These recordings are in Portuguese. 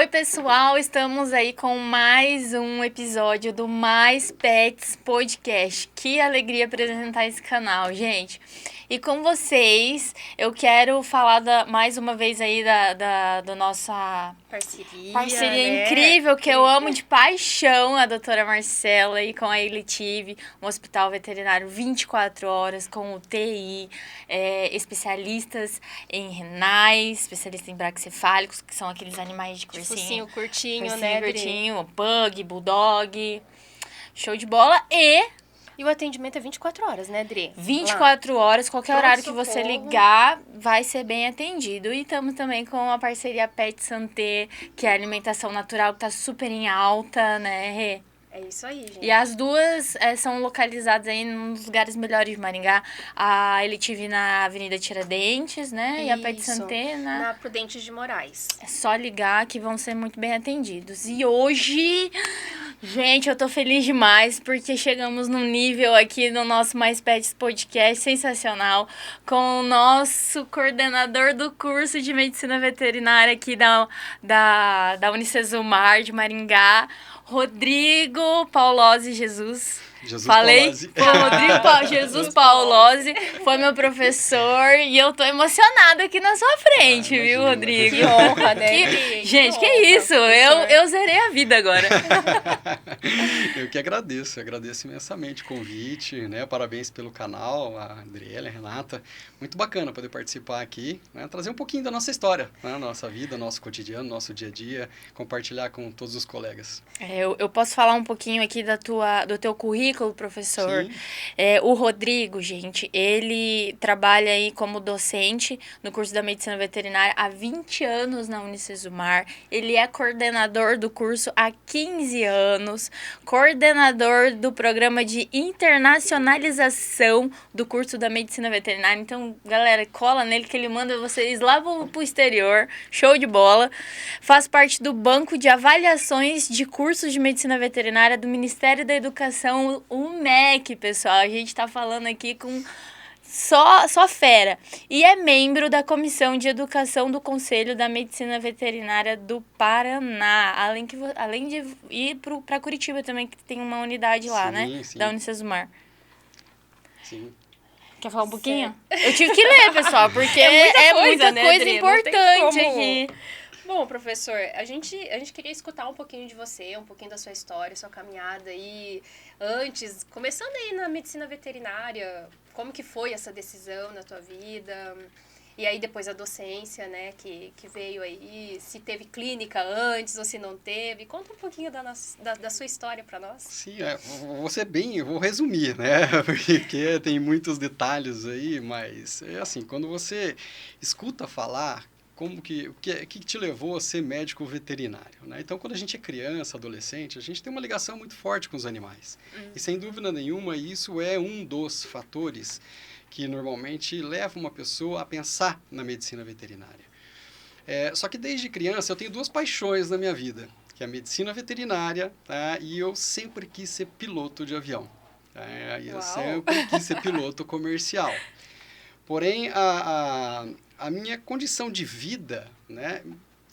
Oi, pessoal, estamos aí com mais um episódio do Mais Pets Podcast. Que alegria apresentar esse canal, gente. E com vocês, eu quero falar mais uma vez aí da nossa parceria né? incrível, que eu amo de paixão, a doutora Marcela, e com a Elitive, um hospital veterinário 24 horas, com UTI, especialistas em renais, especialistas em braquicefálicos, que são aqueles animais de Focinho curtinho, focinho né, Dri? curtinho, pug, bulldog, show de bola. E o atendimento é 24 horas, né, Dri? 24 horas, qualquer Pronto, horário que você socorro. ligar, vai ser bem atendido. E estamos também com a parceria Pet Santé, que é a alimentação natural, que tá super em alta, né, Rê? É isso aí, gente. E as duas são localizadas aí nos lugares melhores de Maringá. A Elitive na Avenida Tiradentes, né? E a Pet Isso, Santé na Prudentes de Moraes. É só ligar que vão ser muito bem atendidos. E hoje, gente, eu tô feliz demais porque chegamos num nível aqui no nosso Mais Pets Podcast sensacional com o nosso coordenador do curso de Medicina Veterinária aqui da Unicesumar de Maringá, Rodrigo Paulozzi Jesus. Falei? Foi o Rodrigo Jesus Paulozzi, foi meu professor e eu tô emocionada aqui na sua frente, viu, Rodrigo? Que honra, né? Gente, que honra, isso? professor. Eu zerei a vida agora. Eu que agradeço imensamente o convite, né? Parabéns pelo canal, a Adriele, a Renata. Muito bacana poder participar aqui, né? Trazer um pouquinho da nossa história, né? Nossa vida, nosso cotidiano, nosso dia a dia, compartilhar com todos os colegas. Eu posso falar um pouquinho aqui do teu currículo, professor? Sim. O Rodrigo, gente, ele trabalha aí como docente no curso da Medicina Veterinária há 20 anos na Unicesumar. Ele é coordenador do curso há 15 anos, coordenador do programa de internacionalização do curso da Medicina Veterinária. Então, galera, cola nele que ele manda vocês lá pro exterior. Show de bola. Faz parte do banco de avaliações de cursos de Medicina Veterinária do Ministério da Educação, o MEC, pessoal. A gente tá falando aqui com só fera. E é membro da Comissão de Educação do Conselho da Medicina Veterinária do Paraná. Além de ir para Curitiba também, que tem uma unidade lá, Sim, né? sim. Da Unicesumar. Sim. Quer falar um pouquinho? Eu tive que ler, pessoal, porque muita né, coisa Adri? importante Não aqui. tem Bom, professor, a gente queria escutar um pouquinho de você, um pouquinho da sua história, sua caminhada aí antes, começando aí na medicina veterinária, como que foi essa decisão na tua vida? E aí depois a docência, né, que veio aí, se teve clínica antes ou se não teve. Conta um pouquinho da sua história para nós. Sim, eu vou resumir, né? Porque tem muitos detalhes aí, mas é assim, quando você escuta falar o que te levou a ser médico veterinário, né? Então, quando a gente é criança, adolescente, a gente tem uma ligação muito forte com os animais. E, sem dúvida nenhuma, isso é um dos fatores que normalmente leva uma pessoa a pensar na medicina veterinária. Só que desde criança eu tenho duas paixões na minha vida, que é a medicina veterinária, tá? E eu sempre quis ser piloto de avião. Eu sempre quis ser piloto comercial. Porém, a minha condição de vida, né,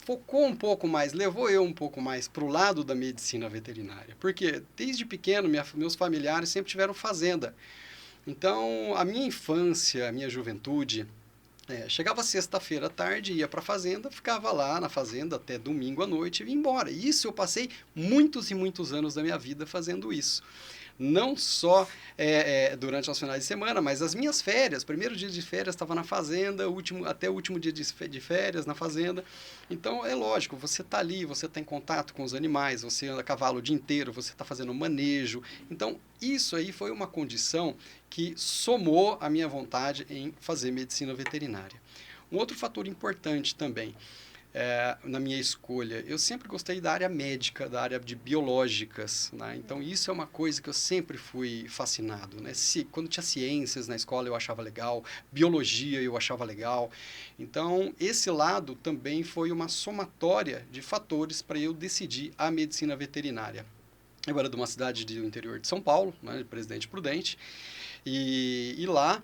focou um pouco mais, levou eu um pouco mais para o lado da medicina veterinária. Porque desde pequeno, meus familiares sempre tiveram fazenda. Então, a minha infância, a minha juventude, chegava sexta-feira à tarde, ia para a fazenda, ficava lá na fazenda até domingo à noite e vinha embora. Isso eu passei muitos e muitos anos da minha vida fazendo isso. Não só durante os finais de semana, mas as minhas férias. Primeiro dia de férias estava na fazenda, até o último dia de férias na fazenda. Então, é lógico, você está ali, você está em contato com os animais, você anda a cavalo o dia inteiro, você está fazendo manejo. Então, isso aí foi uma condição que somou a minha vontade em fazer medicina veterinária. Um outro fator importante também, na minha escolha, eu sempre gostei da área médica, da área de biológicas, né? Então, isso é uma coisa que eu sempre fui fascinado, né? Quando tinha ciências na escola, eu achava legal, biologia eu achava legal. Então, esse lado também foi uma somatória de fatores para eu decidir a medicina veterinária. Eu era de uma cidade do interior de São Paulo, né, de Presidente Prudente, e lá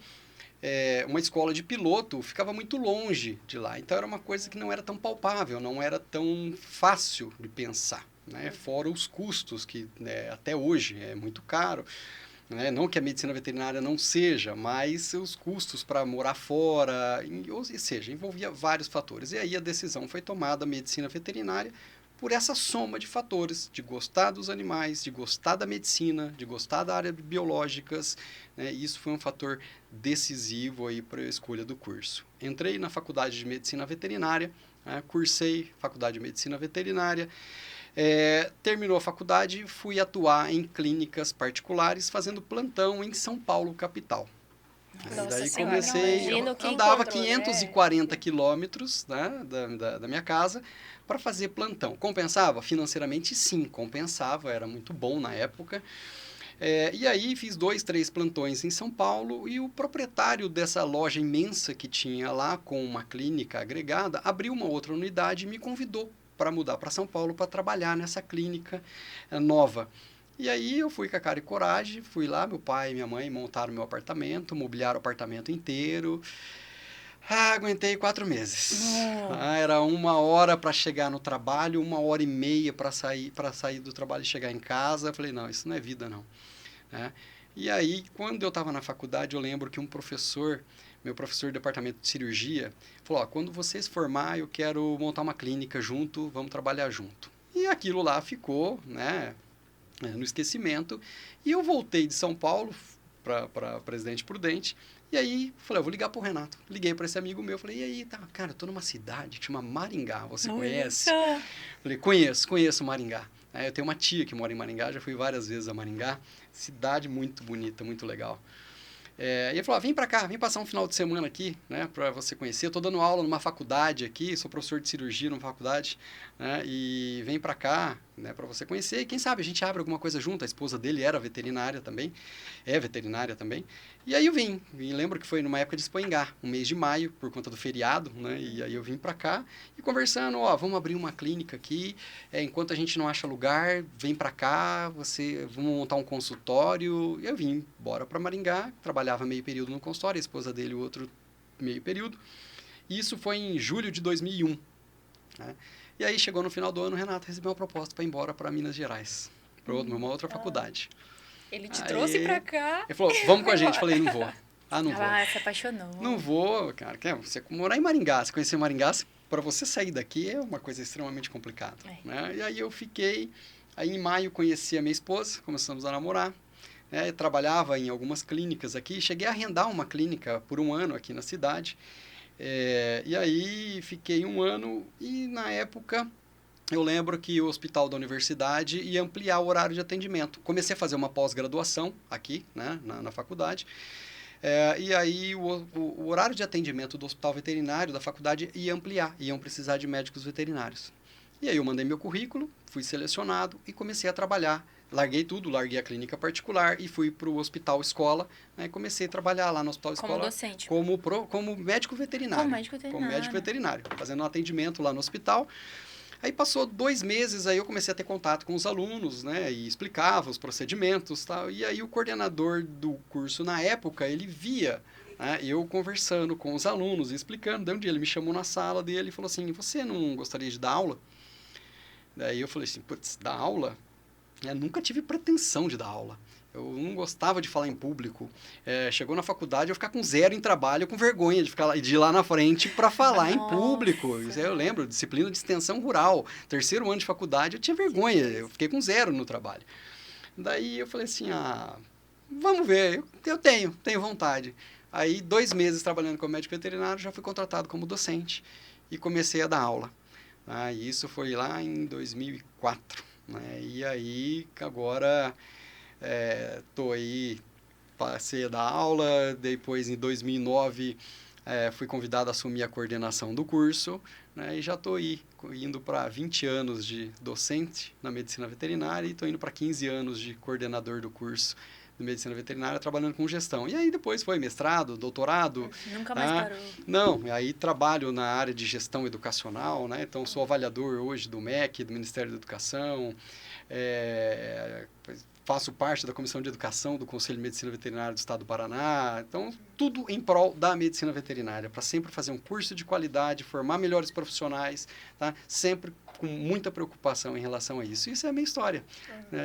uma escola de piloto ficava muito longe de lá. Então, era uma coisa que não era tão palpável, não era tão fácil de pensar, né? Fora os custos, que, né, até hoje é muito caro. Né? Não que a medicina veterinária não seja, mas os custos para morar fora, ou seja, envolvia vários fatores. E aí a decisão foi tomada, a medicina veterinária, por essa soma de fatores, de gostar dos animais, de gostar da medicina, de gostar da área de biológicas, né? E isso foi um fator decisivo aí para a escolha do curso. Entrei na faculdade de medicina veterinária, né? Cursei faculdade de medicina veterinária, terminou a faculdade, fui atuar em clínicas particulares, fazendo plantão em São Paulo, capital. Nossa Daí senhora, comecei, imagino que andava encontrou, 540 quilômetros, né, da minha casa para fazer plantão. Compensava? Financeiramente, sim, compensava, era muito bom na época. E aí fiz 2, 3 plantões em São Paulo e o proprietário dessa loja imensa que tinha lá, com uma clínica agregada, abriu uma outra unidade e me convidou para mudar para São Paulo para trabalhar nessa clínica nova. E aí eu fui com a cara e coragem, fui lá, meu pai e minha mãe montaram meu apartamento, mobiliaram o apartamento inteiro. Aguentei 4 meses. Era 1 hora para chegar no trabalho, 1h30 para sair do trabalho e chegar em casa. Eu falei, não, isso não é vida, não. E aí, quando eu estava na faculdade, eu lembro que um professor, meu professor do departamento de cirurgia, falou, quando você se formar, eu quero montar uma clínica junto, vamos trabalhar junto. E aquilo lá ficou, né, no esquecimento. E eu voltei de São Paulo para Presidente Prudente. E aí, falei, eu vou ligar pro Renato. Liguei para esse amigo meu, falei, e aí, cara, eu tô numa cidade que chama Maringá, você conhece? Falei, conheço Maringá. Eu tenho uma tia que mora em Maringá, já fui várias vezes a Maringá. Cidade muito bonita, muito legal. E ele falou, vem para cá, vem passar um final de semana aqui, né, para você conhecer. Eu tô dando aula numa faculdade aqui, sou professor de cirurgia numa faculdade, né, e vem para cá, né, para você conhecer. E quem sabe a gente abre alguma coisa junto. A esposa dele era veterinária também, é veterinária também. E aí eu vim, lembro que foi numa época de Expo Ingá, um mês de maio, por conta do feriado, né, e aí eu vim para cá e conversando, vamos abrir uma clínica aqui, enquanto a gente não acha lugar, vem para cá, vamos montar um consultório. E eu vim embora para Maringá, trabalhava meio período no consultório, a esposa dele o outro meio período. E isso foi em julho de 2001. Né? E aí chegou no final do ano, o Renato recebeu uma proposta para ir embora para Minas Gerais, para uma outra faculdade. Ele te trouxe pra cá. Ele falou, vamos com a gente. Falei, não vou. Não vou. Se apaixonou. Não vou, cara. Você morar em Maringá, você conhecer Maringá, para você sair daqui é uma coisa extremamente complicada. Né? E aí eu fiquei, aí em maio conheci a minha esposa, começamos a namorar. Eu trabalhava em algumas clínicas aqui, cheguei a arrendar uma clínica por 1 ano aqui na cidade. E aí fiquei 1 ano e na época eu lembro que o hospital da universidade ia ampliar o horário de atendimento. Comecei a fazer uma pós-graduação aqui, né, na faculdade. E aí o horário de atendimento do hospital veterinário da faculdade ia ampliar, iam precisar de médicos veterinários. E aí eu mandei meu currículo, fui selecionado e comecei a trabalhar. Larguei tudo, larguei a clínica particular e fui para o hospital escola. Né, comecei a trabalhar lá no hospital escola. Como docente. Como médico veterinário. Como médico veterinário, fazendo um atendimento lá no hospital. Aí passou 2 meses, aí eu comecei a ter contato com os alunos, né, e explicava os procedimentos, tal. E aí o coordenador do curso, na época, ele via, né, eu conversando com os alunos, explicando. Daí um dia ele me chamou na sala dele e falou assim, você não gostaria de dar aula? Daí eu falei assim, putz, dar aula? Eu nunca tive pretensão de dar aula. Eu não gostava de falar em público. Chegou na faculdade, eu ficar com 0 em trabalho, com vergonha de ir lá na frente para falar em público. Isso eu lembro, disciplina de extensão rural. 3º ano de faculdade, eu tinha vergonha. Eu fiquei com 0 no trabalho. Daí eu falei assim, vamos ver, eu tenho vontade. Aí 2 meses trabalhando como médico veterinário, já fui contratado como docente e comecei a dar aula. E isso foi lá em 2004. Né? E aí, agora... Estou aí, passei a dar aula, depois em 2009 fui convidado a assumir a coordenação do curso, né, e já estou indo para 20 anos de docente na medicina veterinária e estou indo para 15 anos de coordenador do curso de medicina veterinária, trabalhando com gestão. E aí depois foi mestrado, doutorado. Nunca mais parou. Não, aí trabalho na área de gestão educacional, né, então sou avaliador hoje do MEC, do Ministério da Educação, faço parte da Comissão de Educação do Conselho de Medicina Veterinária do Estado do Paraná. Então, tudo em prol da medicina veterinária, para sempre fazer um curso de qualidade, formar melhores profissionais, tá? Sempre com muita preocupação em relação a isso. Isso é a minha história.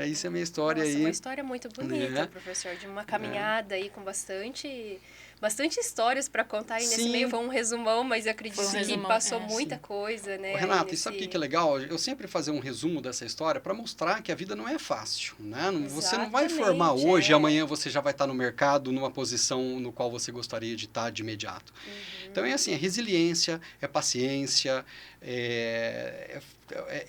Isso é a minha história. Nossa, aí. uma história muito bonita, professor, de uma caminhada aí com bastante histórias para contar aí nesse Sim. meio. Foi um resumão, mas eu acredito que passou muita sim. coisa, né? Renato, e sabe o que é legal? Eu sempre fazer um resumo dessa história para mostrar que a vida não é fácil, né? Você não vai formar hoje, amanhã você já vai estar no mercado numa posição no qual você gostaria de estar de imediato. Então é assim, é resiliência, é paciência, é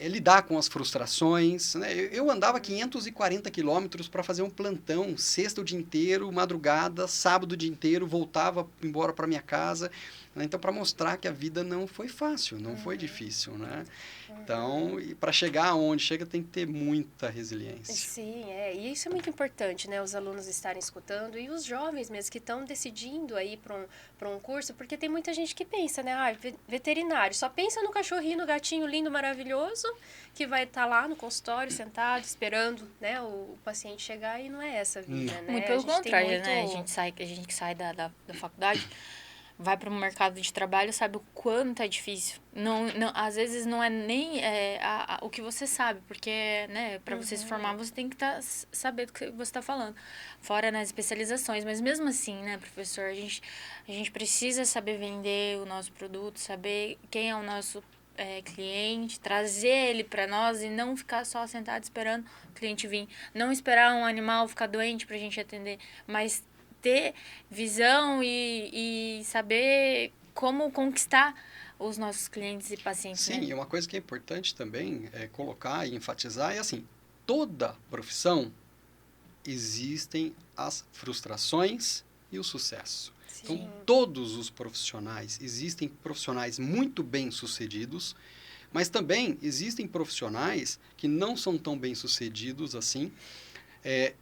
lidar com as frustrações, né? Eu andava 540 quilômetros para fazer um plantão, sexta o dia inteiro, madrugada, sábado o dia inteiro, voltava embora para minha casa, né? Então, para mostrar que a vida não foi fácil, não foi difícil, né? Então, para chegar aonde chega, tem que ter muita resiliência. Sim, e isso é muito importante, né? Os alunos estarem escutando e os jovens mesmo que estão decidindo aí para um curso, porque tem muita gente que pensa, né? Veterinário, só pensa no cachorrinho, no gatinho lindo, maravilhoso, que vai estar lá no consultório, sentado, esperando, né, o paciente chegar, e não é essa a vida, né? Muito pelo contrário, né? A gente que sai da faculdade, vai para o mercado de trabalho, sabe o quanto é difícil. Não, às vezes não é nem o que você sabe, porque, né, para você se formar, você tem que saber do que você está falando. Fora nas especializações, mas mesmo assim, né, professor, a gente precisa saber vender o nosso produto, saber quem é o nosso cliente, trazer ele para nós e não ficar só sentado esperando o cliente vir. Não esperar um animal ficar doente para a gente atender, mas ter visão e saber como conquistar os nossos clientes e pacientes. Sim, né? E uma coisa que é importante também é colocar e enfatizar é assim, toda profissão existem as frustrações e o sucesso. Sim. Então, todos os profissionais, existem profissionais muito bem-sucedidos, mas também existem profissionais que não são tão bem-sucedidos assim,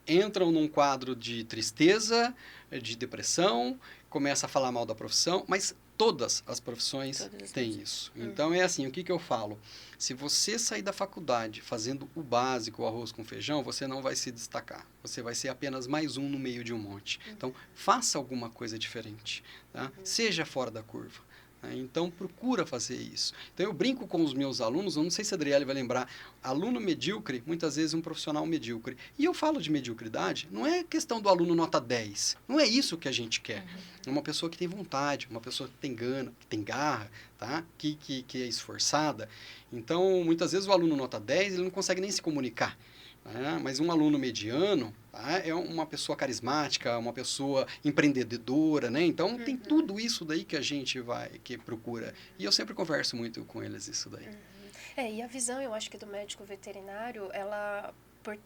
entram num quadro de tristeza, de depressão, começa a falar mal da profissão, mas todas as profissões têm isso. Então, é assim, o que eu falo? Se você sair da faculdade fazendo o básico, o arroz com feijão, você não vai se destacar. Você vai ser apenas mais um no meio de um monte. Então, faça alguma coisa diferente. Tá? Seja fora da curva. Então, procura fazer isso. Então, eu brinco com os meus alunos, eu não sei se a Adriele vai lembrar, aluno medíocre, muitas vezes um profissional medíocre. E eu falo de mediocridade, não é questão do aluno nota 10. Não é isso que a gente quer. É uma pessoa que tem vontade, uma pessoa que tem gana, que tem garra, tá? que é esforçada. Então, muitas vezes o aluno nota 10, ele não consegue nem se comunicar. Mas um aluno mediano é uma pessoa carismática, uma pessoa empreendedora, né? Então tem tudo isso daí que a gente que procura. E eu sempre converso muito com eles isso daí. E a visão, eu acho que do médico veterinário, ela,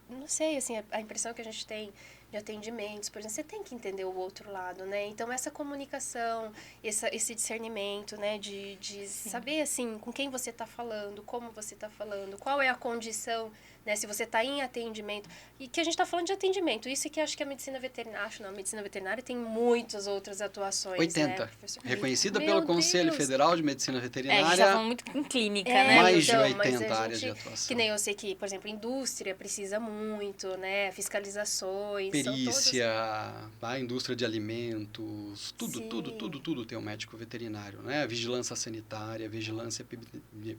não sei, assim, a impressão que a gente tem de atendimentos, por exemplo, você tem que entender o outro lado, né? Então, essa comunicação, esse discernimento, né? De saber, assim, com quem você está falando, como você está falando, qual é a condição, né? Se você está em atendimento. E que a gente está falando de atendimento. Isso que acho que a medicina veterinária, a medicina veterinária tem muitas outras atuações, 80. Né, professor? Reconhecida pelo Conselho Federal de Medicina Veterinária. A gente está falando muito em clínica, né? Mais de então, 80 áreas de atuação. Que nem eu sei que, por exemplo, indústria precisa muito, né? Fiscalizações. Perícia, a indústria de alimentos, tudo tem um médico veterinário, né? Vigilância sanitária, vigilância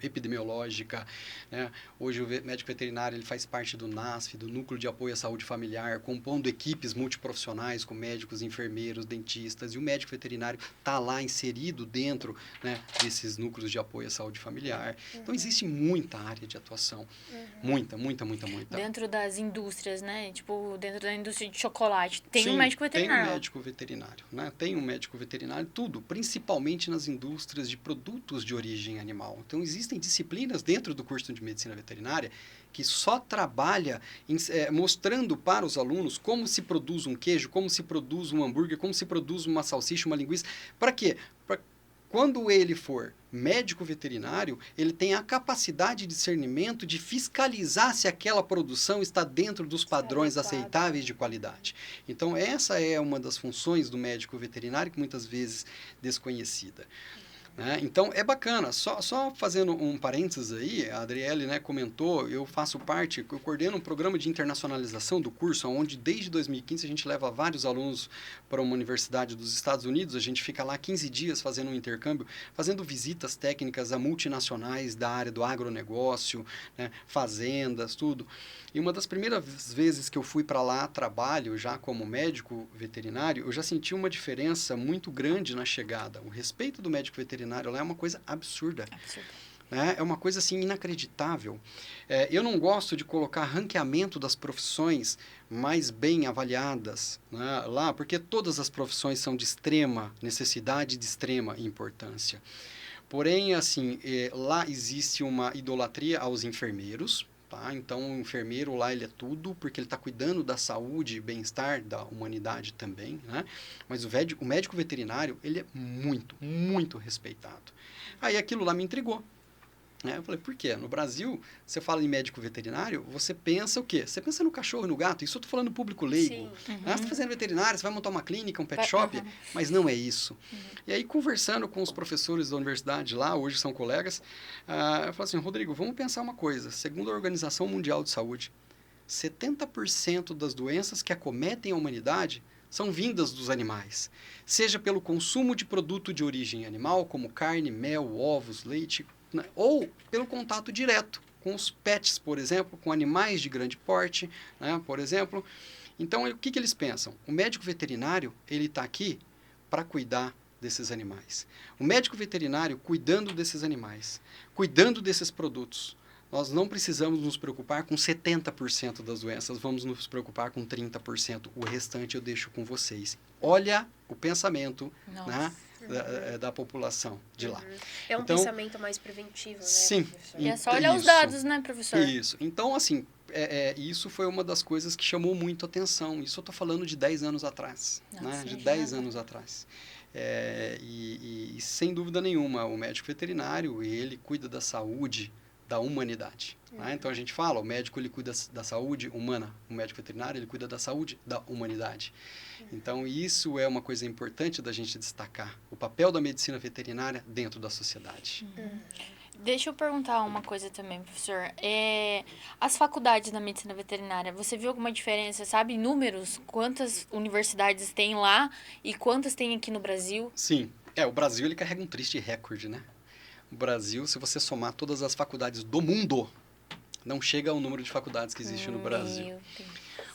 epidemiológica, né? Hoje o médico veterinário ele faz parte do NASF, do Núcleo de Apoio à Saúde Familiar, compondo equipes multiprofissionais com médicos, enfermeiros, dentistas, e o médico veterinário está lá inserido dentro, né, desses núcleos de apoio à saúde familiar. Então, existe muita área de atuação, muita. Dentro das indústrias, né? Tipo, dentro da indústria de chocolate, tem um médico veterinário. Tem um médico veterinário, né? Tem um médico veterinário, tudo, principalmente nas indústrias de produtos de origem animal. Então, existem disciplinas dentro do curso de medicina veterinária que só trabalha mostrando para os alunos como se produz um queijo, como se produz um hambúrguer, como se produz uma salsicha, uma linguiça. Para quê? Quando ele for médico veterinário, ele tem a capacidade de discernimento de fiscalizar se aquela produção está dentro dos padrões aceitáveis de qualidade. Então, essa é uma das funções do médico veterinário, que muitas vezes desconhecida. né? Então, é bacana. Só fazendo um parênteses aí, a Adriele, né, comentou, eu faço parte, eu coordeno um programa de internacionalização do curso, onde desde 2015 a gente leva vários alunos para uma universidade dos Estados Unidos, a gente fica lá 15 dias fazendo um intercâmbio, fazendo visitas técnicas a multinacionais da área do agronegócio, né, fazendas, tudo. E uma das primeiras vezes que eu fui para lá, trabalho já como médico veterinário, eu já senti uma diferença muito grande na chegada. O respeito do médico veterinário lá é uma coisa absurda. Né? É uma coisa assim inacreditável. Eu não gosto de colocar ranqueamento das profissões mais bem avaliadas, né, lá, porque todas as profissões são de extrema necessidade e de extrema importância. Porém, assim, lá existe uma idolatria aos enfermeiros. Tá? Então, o enfermeiro lá ele é tudo, porque ele está cuidando da saúde e bem-estar da humanidade também. Né? Mas o médico veterinário ele é muito, muito respeitado. Aí aquilo lá me intrigou. Né? Eu falei, por quê? No Brasil, você fala em médico veterinário, você pensa o quê? Você pensa no cachorro e no gato. Isso eu estou falando público leigo. Sim. Você está fazendo veterinário, você vai montar uma clínica, um pet shop, mas não é isso. E aí, conversando com os professores da universidade lá, hoje são colegas, eu falei assim, Rodrigo, vamos pensar uma coisa. Segundo a Organização Mundial de Saúde, 70% das doenças que acometem a humanidade são vindas dos animais, seja pelo consumo de produto de origem animal, como carne, mel, ovos, leite, né? Ou pelo contato direto com os pets, por exemplo, com animais de grande porte, né? Por exemplo. Então, o que eles pensam? O médico veterinário, ele está aqui para cuidar desses animais. O médico veterinário cuidando desses animais, cuidando desses produtos. Nós não precisamos nos preocupar com 70% das doenças, vamos nos preocupar com 30%. O restante eu deixo com vocês. Olha o pensamento, né, da população de lá. É um então, pensamento mais preventivo, né, sim, professor? E é só olhar os dados, né, professor? Isso. Então, assim, isso foi uma das coisas que chamou muito atenção. Isso eu estou falando de 10 anos atrás. Nossa, Né? De já 10 anos atrás. E sem dúvida nenhuma, o médico veterinário, ele cuida da saúde da humanidade. Né? Então, a gente fala, o médico ele cuida da saúde humana, o médico veterinário ele cuida da saúde da humanidade. Então, isso é uma coisa importante da gente destacar, o papel da medicina veterinária dentro da sociedade. Deixa eu perguntar uma coisa também, professor. As faculdades da medicina veterinária, você viu alguma diferença, sabe, em números? Quantas universidades tem lá e quantas tem aqui no Brasil? Sim. O Brasil ele carrega um triste recorde, né? O Brasil, se você somar todas as faculdades do mundo, não chega ao número de faculdades que existe no Brasil. Meu Deus.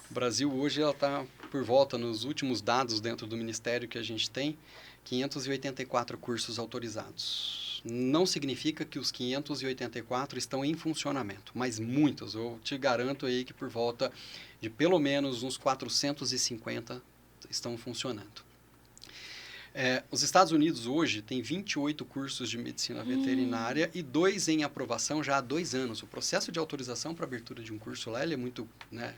O Brasil hoje está por volta, nos últimos dados dentro do Ministério que a gente tem, 584 cursos autorizados. Não significa que os 584 estão em funcionamento, mas muitos. Eu te garanto aí que por volta de pelo menos uns 450 estão funcionando. Os Estados Unidos hoje tem 28 cursos de medicina veterinária e 2 em aprovação já há 2 anos. O processo de autorização para abertura de um curso lá ele é muito, né,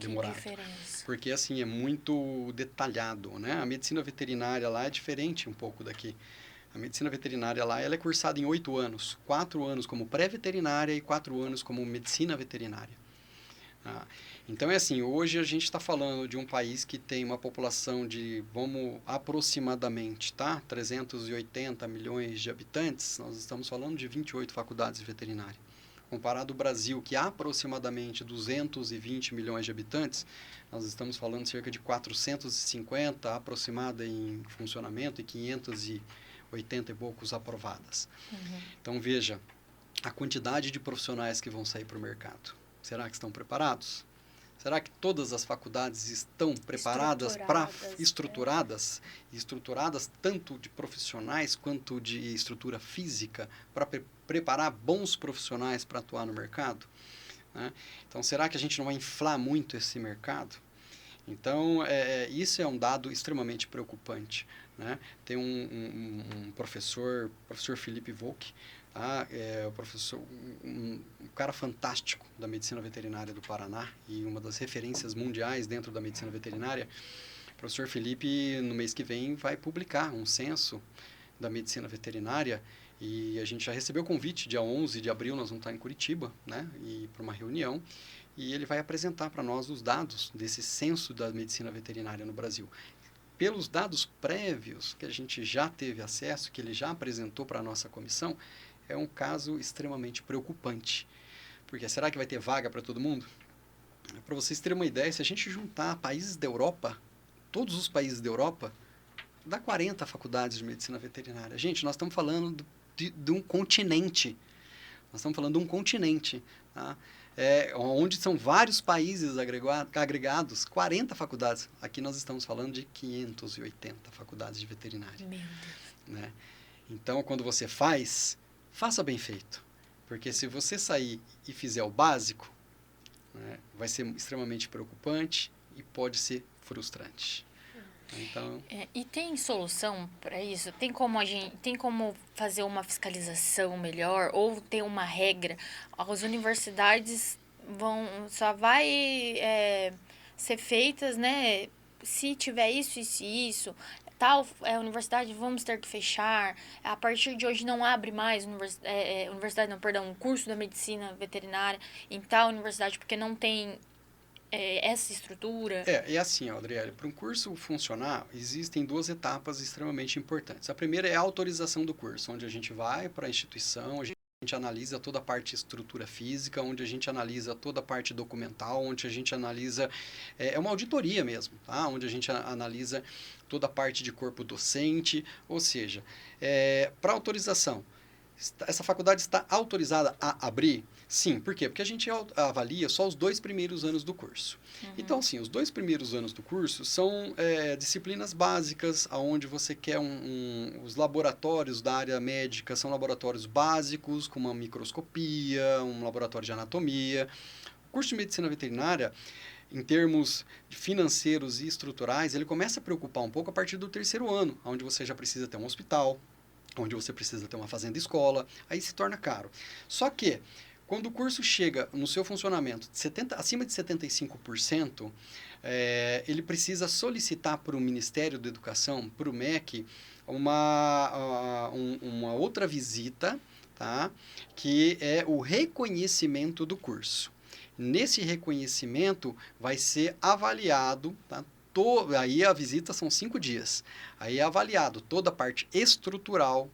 demorado. Que diferença. Porque assim, é muito detalhado. Né? A medicina veterinária lá é diferente um pouco daqui. A medicina veterinária lá ela é cursada em 8 anos. 4 anos como pré-veterinária e 4 anos como medicina veterinária. Então, assim, hoje a gente está falando de um país que tem uma população de, vamos, aproximadamente, 380 milhões de habitantes, nós estamos falando de 28 faculdades de veterinária. Comparado ao Brasil, que há aproximadamente 220 milhões de habitantes, nós estamos falando de cerca de 450 aproximada em funcionamento e 580 e poucos aprovadas. Então, veja, a quantidade de profissionais que vão sair para o mercado. Será que estão preparados? Será que todas as faculdades estão preparadas estruturadas tanto de profissionais quanto de estrutura física para preparar bons profissionais para atuar no mercado? Né? Então, será que a gente não vai inflar muito esse mercado? Então, isso é um dado extremamente preocupante. Né? Tem um professor Felipe Volk, um cara fantástico da medicina veterinária do Paraná e uma das referências mundiais dentro da medicina veterinária. O professor Felipe, no mês que vem, vai publicar um censo da medicina veterinária e a gente já recebeu o convite, dia 11 de abril, nós vamos estar em Curitiba, né, e para uma reunião, e ele vai apresentar para nós os dados desse censo da medicina veterinária no Brasil. pelos dados prévios que a gente já teve acesso, que ele já apresentou para a nossa comissão, é um caso extremamente preocupante. Porque será que vai ter vaga para todo mundo? Para vocês terem uma ideia, se a gente juntar países da Europa, todos os países da Europa, dá 40 faculdades de medicina veterinária. Gente, nós estamos falando de um continente. Nós estamos falando de um continente, tá? Onde são vários países agregados, 40 faculdades. Aqui nós estamos falando de 580 faculdades de veterinária. Meu Deus. Né? Então, quando você faça bem feito. Porque se você sair e fizer o básico, né, vai ser extremamente preocupante e pode ser frustrante. Então... E tem solução para isso? Tem como fazer uma fiscalização melhor? Ou tem uma regra? As universidades só vai ser feitas, né? Se tiver isso, tal universidade vamos ter que fechar. A partir de hoje não abre mais um curso da medicina veterinária em tal universidade porque não tem essa estrutura. E assim, Adriele, para um curso funcionar, existem 2 etapas extremamente importantes. A primeira é a autorização do curso, onde a gente vai para a instituição, a gente analisa toda a parte de estrutura física, onde a gente analisa toda a parte documental, onde a gente analisa... É uma auditoria mesmo, tá? Onde a gente analisa toda a parte de corpo docente, ou seja, para autorização, essa faculdade está autorizada a abrir? Sim, por quê? Porque a gente avalia só os 2 primeiros anos do curso. Uhum. Então, assim, os 2 primeiros anos do curso são disciplinas básicas, onde você quer os laboratórios da área médica, são laboratórios básicos, com uma microscopia, um laboratório de anatomia. O curso de medicina veterinária, em termos financeiros e estruturais, ele começa a preocupar um pouco a partir do 3º ano, onde você já precisa ter um hospital, onde você precisa ter uma fazenda-escola, aí se torna caro. Só que, quando o curso chega no seu funcionamento acima de 75%, ele precisa solicitar para o Ministério da Educação, para o MEC, uma outra visita, tá? Que é o reconhecimento do curso. Nesse reconhecimento vai ser avaliado, tá? Aí a visita são 5 dias. Aí é avaliado toda a parte estrutural,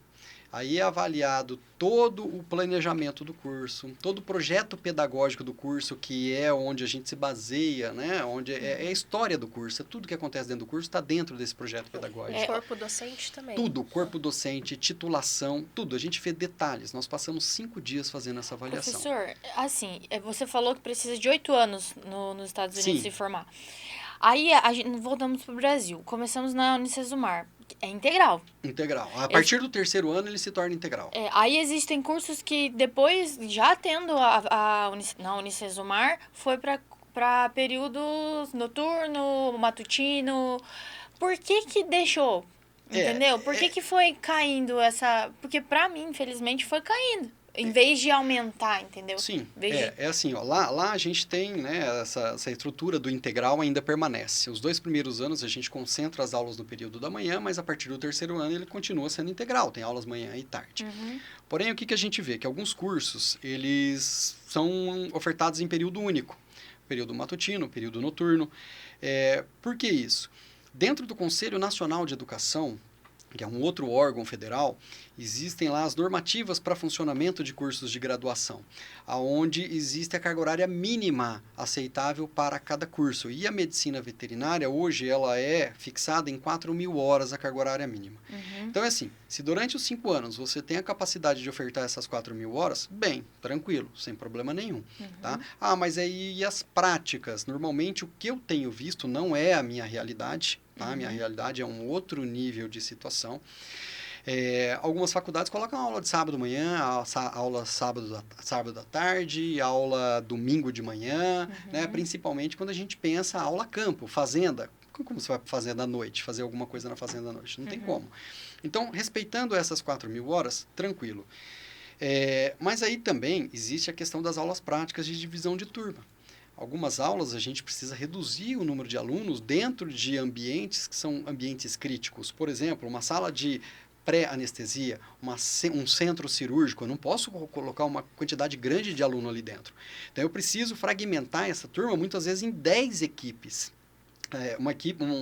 aí é avaliado todo o planejamento do curso, todo o projeto pedagógico do curso, que é onde a gente se baseia, né? Onde é a história do curso, tudo que acontece dentro do curso está dentro desse projeto pedagógico. Corpo docente também. Tudo, corpo docente, titulação, tudo. A gente vê detalhes. Nós passamos 5 dias fazendo essa avaliação. Professor, assim, você falou que precisa de 8 anos nos Estados Unidos se formar. Aí, voltamos para o Brasil. Começamos na Unicesumar. É integral. Integral. A partir do 3º ano, ele se torna integral. Aí existem cursos que depois, já tendo na Unicesumar, foi para períodos noturno, matutino. Por que deixou? Entendeu? Por que foi caindo essa... Porque para mim, infelizmente, foi caindo. Em vez de aumentar, entendeu? Sim, é assim, ó, lá a gente tem, né, essa estrutura do integral ainda permanece. Os 2 primeiros anos a gente concentra as aulas no período da manhã, mas a partir do 3º ano ele continua sendo integral, tem aulas manhã e tarde. Uhum. Porém, o que a gente vê? Que alguns cursos, eles são ofertados em período único. Período matutino, período noturno. Por que isso? Dentro do Conselho Nacional de Educação, que é um outro órgão federal, existem lá as normativas para funcionamento de cursos de graduação, aonde existe a carga horária mínima aceitável para cada curso. E a medicina veterinária, hoje, ela é fixada em 4.000 horas a carga horária mínima. Uhum. Então, é assim, se durante os 5 anos você tem a capacidade de ofertar essas 4.000 horas, bem, tranquilo, sem problema nenhum. Uhum. Tá? Mas aí e as práticas? Normalmente, o que eu tenho visto não é a minha realidade, tá? Minha realidade é um outro nível de situação. Algumas faculdades colocam aula de sábado de manhã, aula sábado à tarde, aula domingo de manhã, né? Principalmente quando a gente pensa aula campo, fazenda. Como você vai para fazenda à noite, fazer alguma coisa na fazenda à noite? Não tem como. Então, respeitando essas 4.000 horas, tranquilo. Mas aí também existe a questão das aulas práticas de divisão de turma. Algumas aulas a gente precisa reduzir o número de alunos dentro de ambientes que são ambientes críticos. Por exemplo, uma sala de pré-anestesia, um centro cirúrgico, eu não posso colocar uma quantidade grande de aluno ali dentro. Então, eu preciso fragmentar essa turma, muitas vezes, em 10 equipes.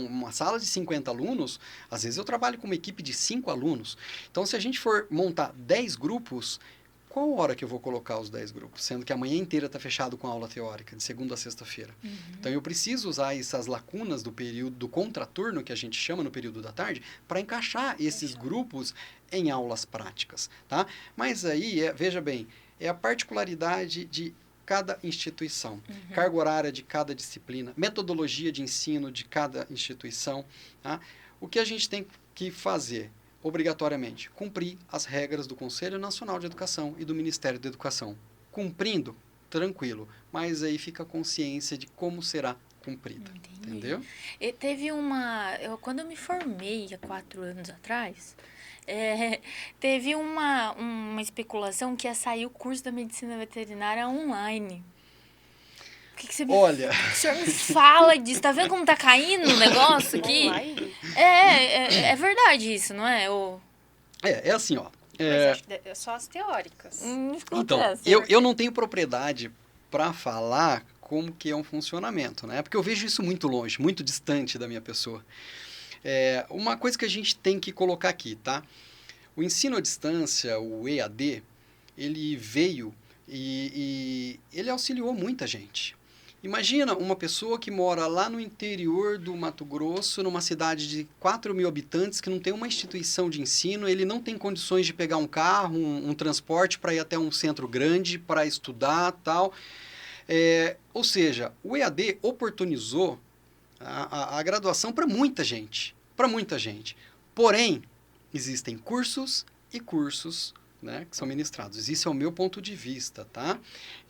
uma sala de 50 alunos, às vezes eu trabalho com uma equipe de 5 alunos. Então, se a gente for montar 10 grupos, qual hora que eu vou colocar os 10 grupos? Sendo que a manhã inteira está fechado com aula teórica, de segunda a sexta-feira. Então, eu preciso usar essas lacunas do período do contraturno, que a gente chama no período da tarde, para encaixar esses grupos em aulas práticas, tá? Mas aí, veja bem, é a particularidade de cada instituição, carga horária de cada disciplina, metodologia de ensino de cada instituição, tá? O que a gente tem que fazer? Obrigatoriamente, cumprir as regras do Conselho Nacional de Educação e do Ministério da Educação. Cumprindo, tranquilo, mas aí fica a consciência de como será cumprida. Entendi. Entendeu? E teve quando eu me formei há 4 anos atrás, teve uma especulação que ia sair o curso da medicina veterinária online. O que você Olha, o senhor me fala disso? Tá vendo como tá caindo o negócio aqui? Online? É verdade isso, não é? é assim, ó. Mas acho que é só as teóricas. Então, acontece. eu não tenho propriedade para falar como que é um funcionamento, né? Porque eu vejo isso muito longe, muito distante da minha pessoa. Uma coisa que a gente tem que colocar aqui, tá? O ensino à distância, o EAD, ele veio e ele auxiliou muita gente. Imagina uma pessoa que mora lá no interior do Mato Grosso, numa cidade de 4 mil habitantes, que não tem uma instituição de ensino, ele não tem condições de pegar um carro, um transporte para ir até um centro grande, para estudar, tal. Ou seja, o EAD oportunizou a graduação para muita gente, Porém, existem cursos e cursos, né, que são ministrados. Esse é o meu ponto de vista, tá?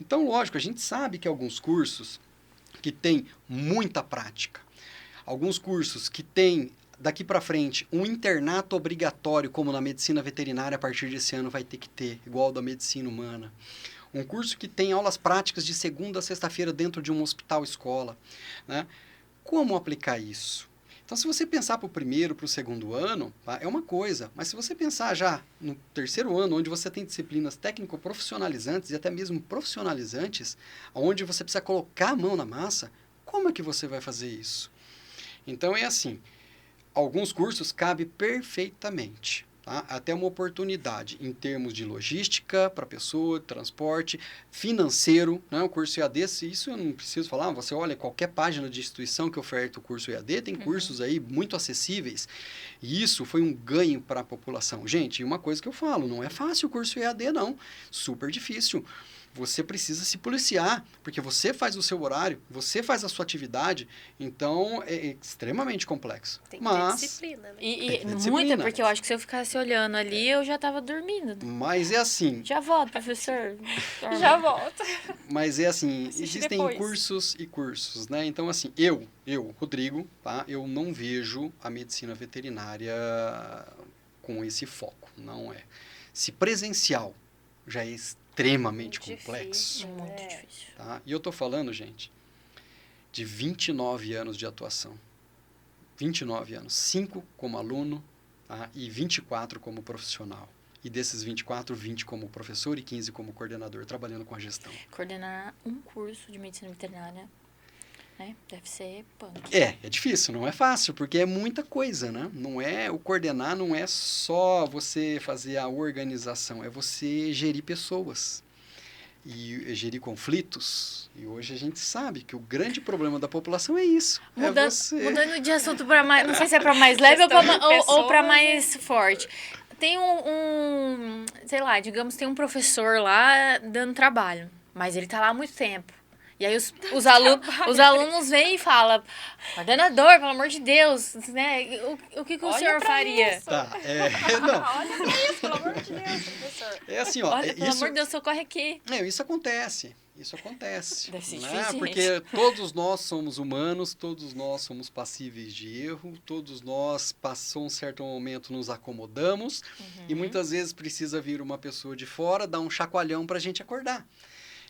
Então, lógico, a gente sabe que alguns cursos que têm muita prática, alguns cursos que têm, daqui para frente, um internato obrigatório, como na medicina veterinária, a partir desse ano vai ter que ter, igual da medicina humana. Um curso que tem aulas práticas de segunda a sexta-feira dentro de um hospital-escola, né? Como aplicar isso? Então, se você pensar para o primeiro, para o segundo ano, tá, é uma coisa. Mas se você pensar já no terceiro ano, onde você tem disciplinas técnico-profissionalizantes e até mesmo profissionalizantes, onde você precisa colocar a mão na massa, como é que você vai fazer isso? Então, é assim, alguns cursos cabem perfeitamente. Tá? Até uma oportunidade em termos de logística para a pessoa, transporte, financeiro, né? O curso EAD, isso eu não preciso falar, você olha qualquer página de instituição que oferta o curso EAD, tem cursos aí muito acessíveis, e isso foi um ganho para a população. Gente, e uma coisa que eu falo, não é fácil o curso EAD não, super difícil. Você precisa se policiar, porque você faz o seu horário, você faz a sua atividade, então é extremamente complexo. Tem que ter disciplina, né? E disciplina. muita, porque eu acho que se eu ficasse olhando ali, eu já tava dormindo. Né? Mas é assim, Já volto, professor. Já volto. mas é assim, Assiste existem depois. cursos e cursos, né? Então, assim, eu, Rodrigo, tá? Eu não vejo a medicina veterinária com esse foco, não é. Se presencial já é extremamente Muito complexo, difícil. Muito É. difícil. tá? E eu tô falando, gente, de 29 anos de atuação. 29 anos, 5 como aluno, tá? E 24 como profissional. E desses 24, 20 como professor e 15 como coordenador, trabalhando com a gestão. Coordenar um curso de medicina veterinária, né? Deve ser punk. É difícil, não é fácil, porque é muita coisa, né? O coordenar não é só você fazer a organização, é você gerir pessoas e gerir conflitos. E hoje a gente sabe que o grande problema da população é isso. Mudando de assunto para mais, não sei se é para mais leve ou para Pessoas, mais forte. Tem sei lá, digamos, tem um professor lá dando trabalho, mas ele tá lá há muito tempo. E aí os alunos vêm e falam, coordenador, pelo amor de Deus, né? O que o Olha senhor pra faria? isso. Tá, não, Olha pra isso, pelo amor de Deus, professor. é assim, ó. Olha, pelo amor de Deus, socorre aqui. Isso acontece. Isso acontece. Deve ser né? difícil, Porque todos nós somos humanos, todos nós somos passíveis de erro, todos nós, passou um certo momento, nos acomodamos e muitas vezes precisa vir uma pessoa de fora, dar um chacoalhão para a gente acordar.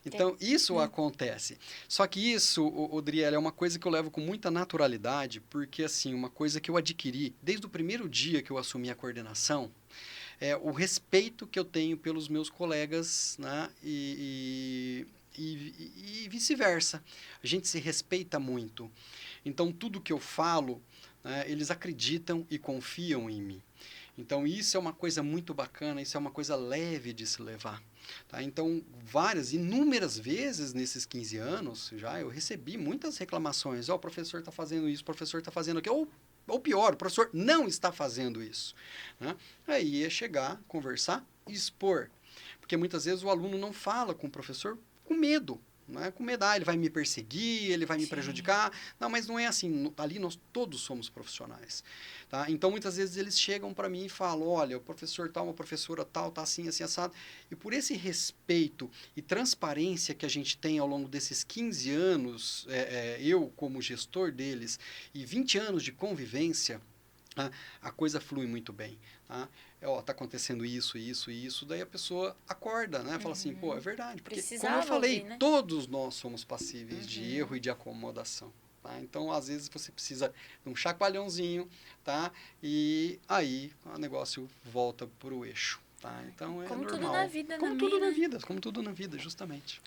Então, isso acontece. Só que isso, Odriele, é uma coisa que eu levo com muita naturalidade, porque, assim, uma coisa que eu adquiri desde o primeiro dia que eu assumi a coordenação, é o respeito que eu tenho pelos meus colegas, né? E e vice-versa. A gente se respeita muito. Então, tudo que eu falo, né, eles acreditam e confiam em mim. Então, isso é uma coisa muito bacana, isso é uma coisa leve de se levar. Tá? Então, inúmeras vezes nesses 15 anos, já eu recebi muitas reclamações. O professor está fazendo isso, o professor está fazendo aquilo. Ou pior, o professor não está fazendo isso. Né? Aí é chegar, conversar e expor. Porque muitas vezes o aluno não fala com o professor com medo. Não é com medo, ele vai me perseguir, ele vai me prejudicar. Não, mas não é assim. Ali nós todos somos profissionais. Tá? Então, muitas vezes eles chegam para mim e falam, olha, o professor tal, uma professora tal, tá assim, assim, assado. E por esse respeito e transparência que a gente tem ao longo desses 15 anos, eu como gestor deles, e 20 anos de convivência, a coisa flui muito bem. Tá? Tá acontecendo isso, isso e isso, daí a pessoa acorda, né? Fala assim, pô, é verdade. Porque, como eu falei, ouvir, né? Todos nós somos passíveis de erro e de acomodação. Tá? Então, às vezes, você precisa de um chacoalhãozinho, tá? E aí o negócio volta para o eixo. Tá? Então, é como normal. tudo na vida, como também, tudo na né? vida, como tudo na vida, justamente.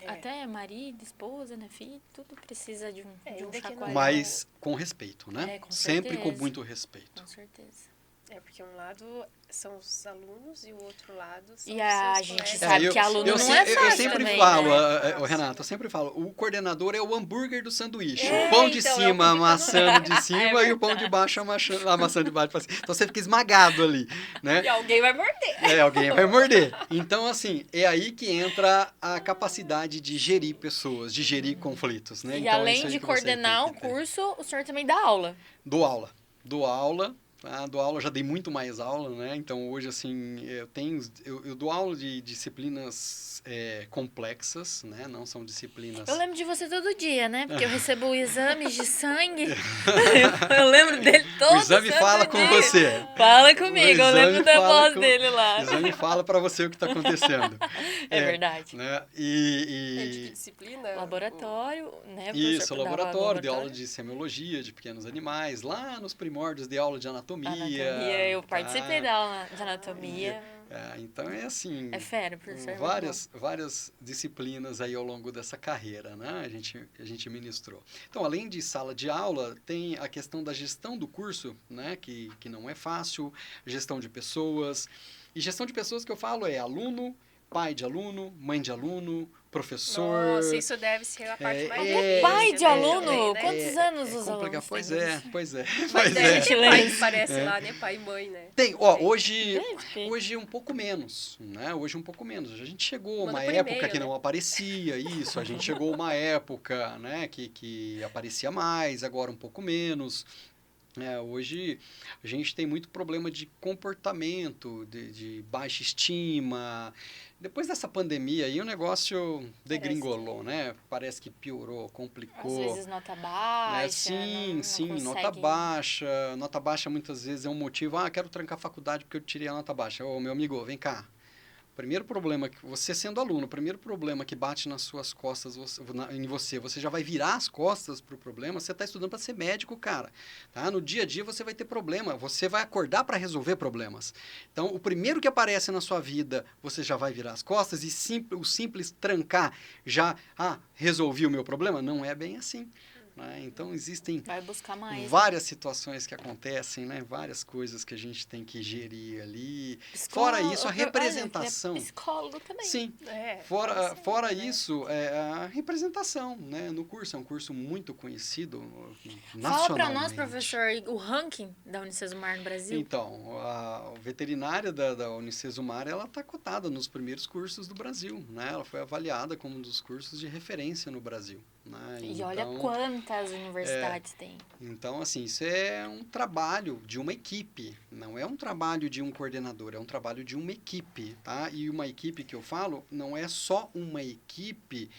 Até marido, esposa, né, filho, tudo precisa de um chacoalhão. Mas com respeito, né? Com sempre certeza. com muito respeito. Com certeza. Porque um lado são os alunos e o outro lado são E os a seus gente colegas. sabe que aluno não é fácil Eu sempre também, falo, né? Renato, eu sempre falo, o coordenador é o hambúrguer do sanduíche. É, O pão de então, cima é o que amassando fica no- de cima e o pão de baixo amassando de baixo para cima. Então você fica esmagado ali, né? E alguém vai morder. Alguém vai morder. Então, assim, é aí que entra a capacidade de gerir pessoas, de gerir conflitos, né? E Então, é além isso aí de que você coordenar tem um que ter. curso, o senhor também dá aula. Dou aula. Dou aula. Dou aula, já dei muito mais aula, né? Então, hoje, assim, eu dou aula de disciplinas complexas, né? Não são disciplinas... Eu lembro de você todo dia, né? Porque eu recebo exames de sangue. Eu lembro dele todo O exame fala com você. Fala comigo, eu lembro da voz O dele lá. exame fala para você o que está acontecendo. É verdade. Né? É de que disciplina? Laboratório, né? Isso, laboratório, de aula de semiologia, de pequenos animais, lá nos primórdios de aula de anatomia. Eu participei da aula de anatomia. Então é assim. É fera, professor. Várias disciplinas aí ao longo dessa carreira, né? A gente ministrou. Então, além de sala de aula, tem a questão da gestão do curso, né? Que não é fácil, gestão de pessoas. E gestão de pessoas que eu falo é aluno, pai de aluno, mãe de aluno, professor. Nossa, isso deve ser a parte mais pai de aluno? também, né? Quantos anos os alunos Pois têm? Pois é. Mas deve ter pai que parece lá, né? Pai e mãe, né? Tem, hoje um pouco menos, né? Hoje um pouco menos. A gente chegou uma época que não aparecia isso, a gente chegou uma época, né, que aparecia mais, agora um pouco menos. Hoje a gente tem muito problema de comportamento, de baixa estima. Depois dessa pandemia aí o negócio degringolou, né? Parece que piorou, complicou. Às vezes nota baixa. Sim, consegue... nota baixa. Nota baixa muitas vezes é um motivo. Quero trancar a faculdade porque eu tirei a nota baixa. Ô, meu amigo, vem cá. Primeiro problema, você sendo aluno, o primeiro problema que bate nas suas costas, em você já vai virar as costas para o problema, você está estudando para ser médico, cara. Tá? No dia a dia você vai ter problema, você vai acordar para resolver problemas. Então, o primeiro que aparece na sua vida, você já vai virar as costas e o simples trancar já, resolvi o meu problema? Não é bem assim. Né? Então, existem várias situações que acontecem, né? Várias coisas que a gente tem que gerir ali. Fora isso, a representação. Psicólogo também. Sim. Fora isso, a representação, né? No curso. É um curso muito conhecido nacionalmente. Fala para nós, professor, o ranking da Unicesumar no Brasil. Então, a veterinária da Unicesumar, ela está cotada nos primeiros cursos do Brasil. Né? Ela foi avaliada como um dos cursos de referência no Brasil. Né? E olha quantas universidades tem. Então, assim, isso é um trabalho de uma equipe, não é um trabalho de um coordenador, é um trabalho de uma equipe, tá? E uma equipe que eu falo não é só uma equipe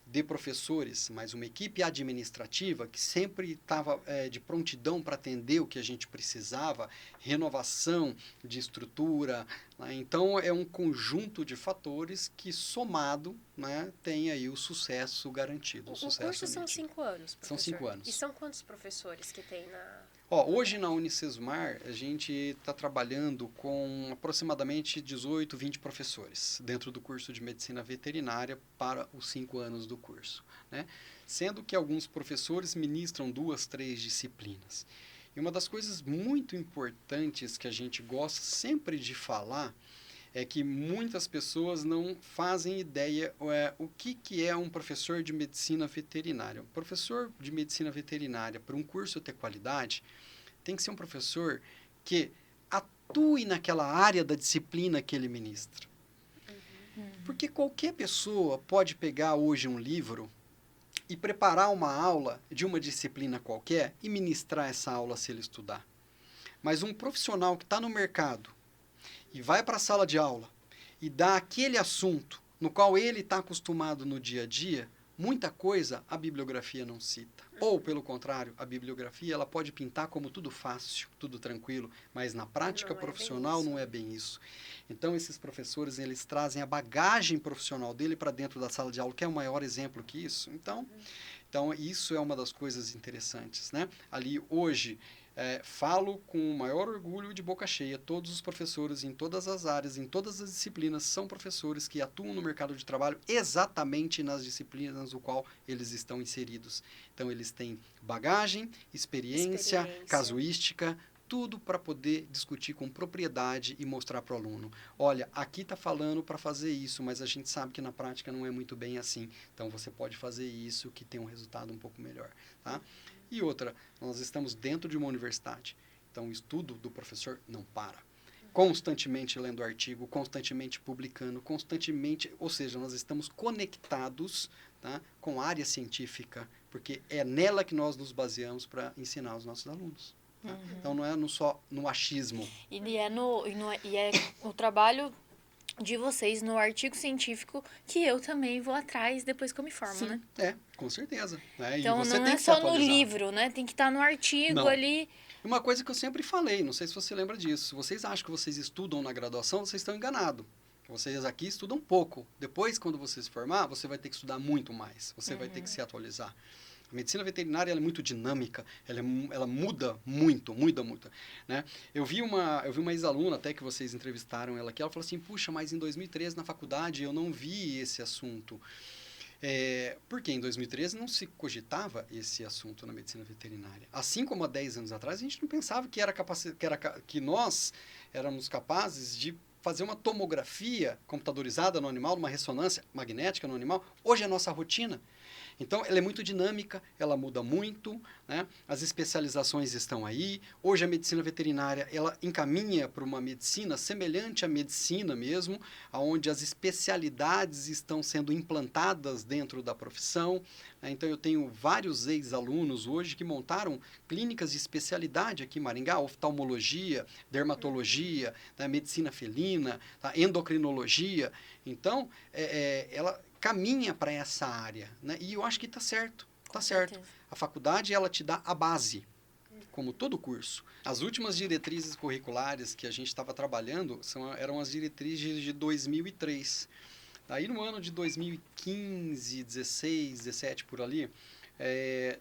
de professores, mas uma equipe administrativa que sempre estava de prontidão para atender o que a gente precisava, renovação de estrutura. Né? Então, é um conjunto de fatores que, somado, né, tem aí o sucesso garantido. O curso são 5 anos, professor. São 5 anos. E são quantos professores que tem na... Ó, hoje na Unicesumar, a gente está trabalhando com aproximadamente 18, 20 professores dentro do curso de Medicina Veterinária para os 5 anos do curso, né? Sendo que alguns professores ministram 2, 3 disciplinas. E uma das coisas muito importantes que a gente gosta sempre de falar é que muitas pessoas não fazem ideia o que é um professor de medicina veterinária. Um professor de medicina veterinária, para um curso ter qualidade, tem que ser um professor que atue naquela área da disciplina que ele ministra. Porque qualquer pessoa pode pegar hoje um livro e preparar uma aula de uma disciplina qualquer e ministrar essa aula se ele estudar. Mas um profissional que está no mercado e vai para a sala de aula e dá aquele assunto no qual ele está acostumado no dia a dia, muita coisa a bibliografia não cita. Ou, pelo contrário, a bibliografia ela pode pintar como tudo fácil, tudo tranquilo, mas na prática profissional não é bem isso. Então, esses professores, eles trazem a bagagem profissional dele para dentro da sala de aula, que é o maior exemplo que isso. Então, isso é uma das coisas interessantes, né? Ali, hoje, falo com o maior orgulho de boca cheia, todos os professores em todas as áreas, em todas as disciplinas, são professores que atuam no mercado de trabalho exatamente nas disciplinas no qual eles estão inseridos. Então, eles têm bagagem, experiência. Casuística, tudo para poder discutir com propriedade e mostrar para o aluno. Olha, aqui está falando para fazer isso, mas a gente sabe que na prática não é muito bem assim. Então, você pode fazer isso que tem um resultado um pouco melhor, tá? E outra, nós estamos dentro de uma universidade, então o estudo do professor não para. Constantemente lendo artigo, constantemente publicando, constantemente, ou seja, nós estamos conectados, tá, com a área científica, porque é nela que nós nos baseamos para ensinar os nossos alunos. Tá? Então não é só no achismo. E é o trabalho de vocês no artigo científico que eu também vou atrás depois que eu me formo, Sim, né? Com certeza. Né? Então, e você não tem é que só se atualizar. no livro, né? Tem que estar no artigo ali. Uma coisa que eu sempre falei, não sei se você lembra disso, se vocês acham que vocês estudam na graduação, vocês estão enganados. Vocês aqui estudam pouco. Depois, quando você se formar, você vai ter que estudar muito mais. Você vai ter que se atualizar. A medicina veterinária ela é muito dinâmica, ela muda muito, né? Eu vi uma ex-aluna até que vocês entrevistaram ela aqui, ela falou assim, puxa, mas em 2013 na faculdade eu não vi esse assunto. Porque em 2013 não se cogitava esse assunto na medicina veterinária. Assim como há 10 anos atrás, a gente não pensava que nós éramos capazes de fazer uma tomografia computadorizada no animal, uma ressonância magnética no animal. Hoje é a nossa rotina. Então, ela é muito dinâmica, ela muda muito, né? As especializações estão aí. Hoje, a medicina veterinária, ela encaminha para uma medicina semelhante à medicina mesmo, onde as especialidades estão sendo implantadas dentro da profissão. Né? Então, eu tenho vários ex-alunos hoje que montaram clínicas de especialidade aqui em Maringá, oftalmologia, dermatologia, né? Medicina felina, tá? Endocrinologia. Então, ela caminha para essa área, né? E eu acho que está certo, está certo. A faculdade, ela te dá a base, como todo curso. As últimas diretrizes curriculares que a gente estava trabalhando eram as diretrizes de 2003. Aí no ano de 2015, 16, 17, por ali,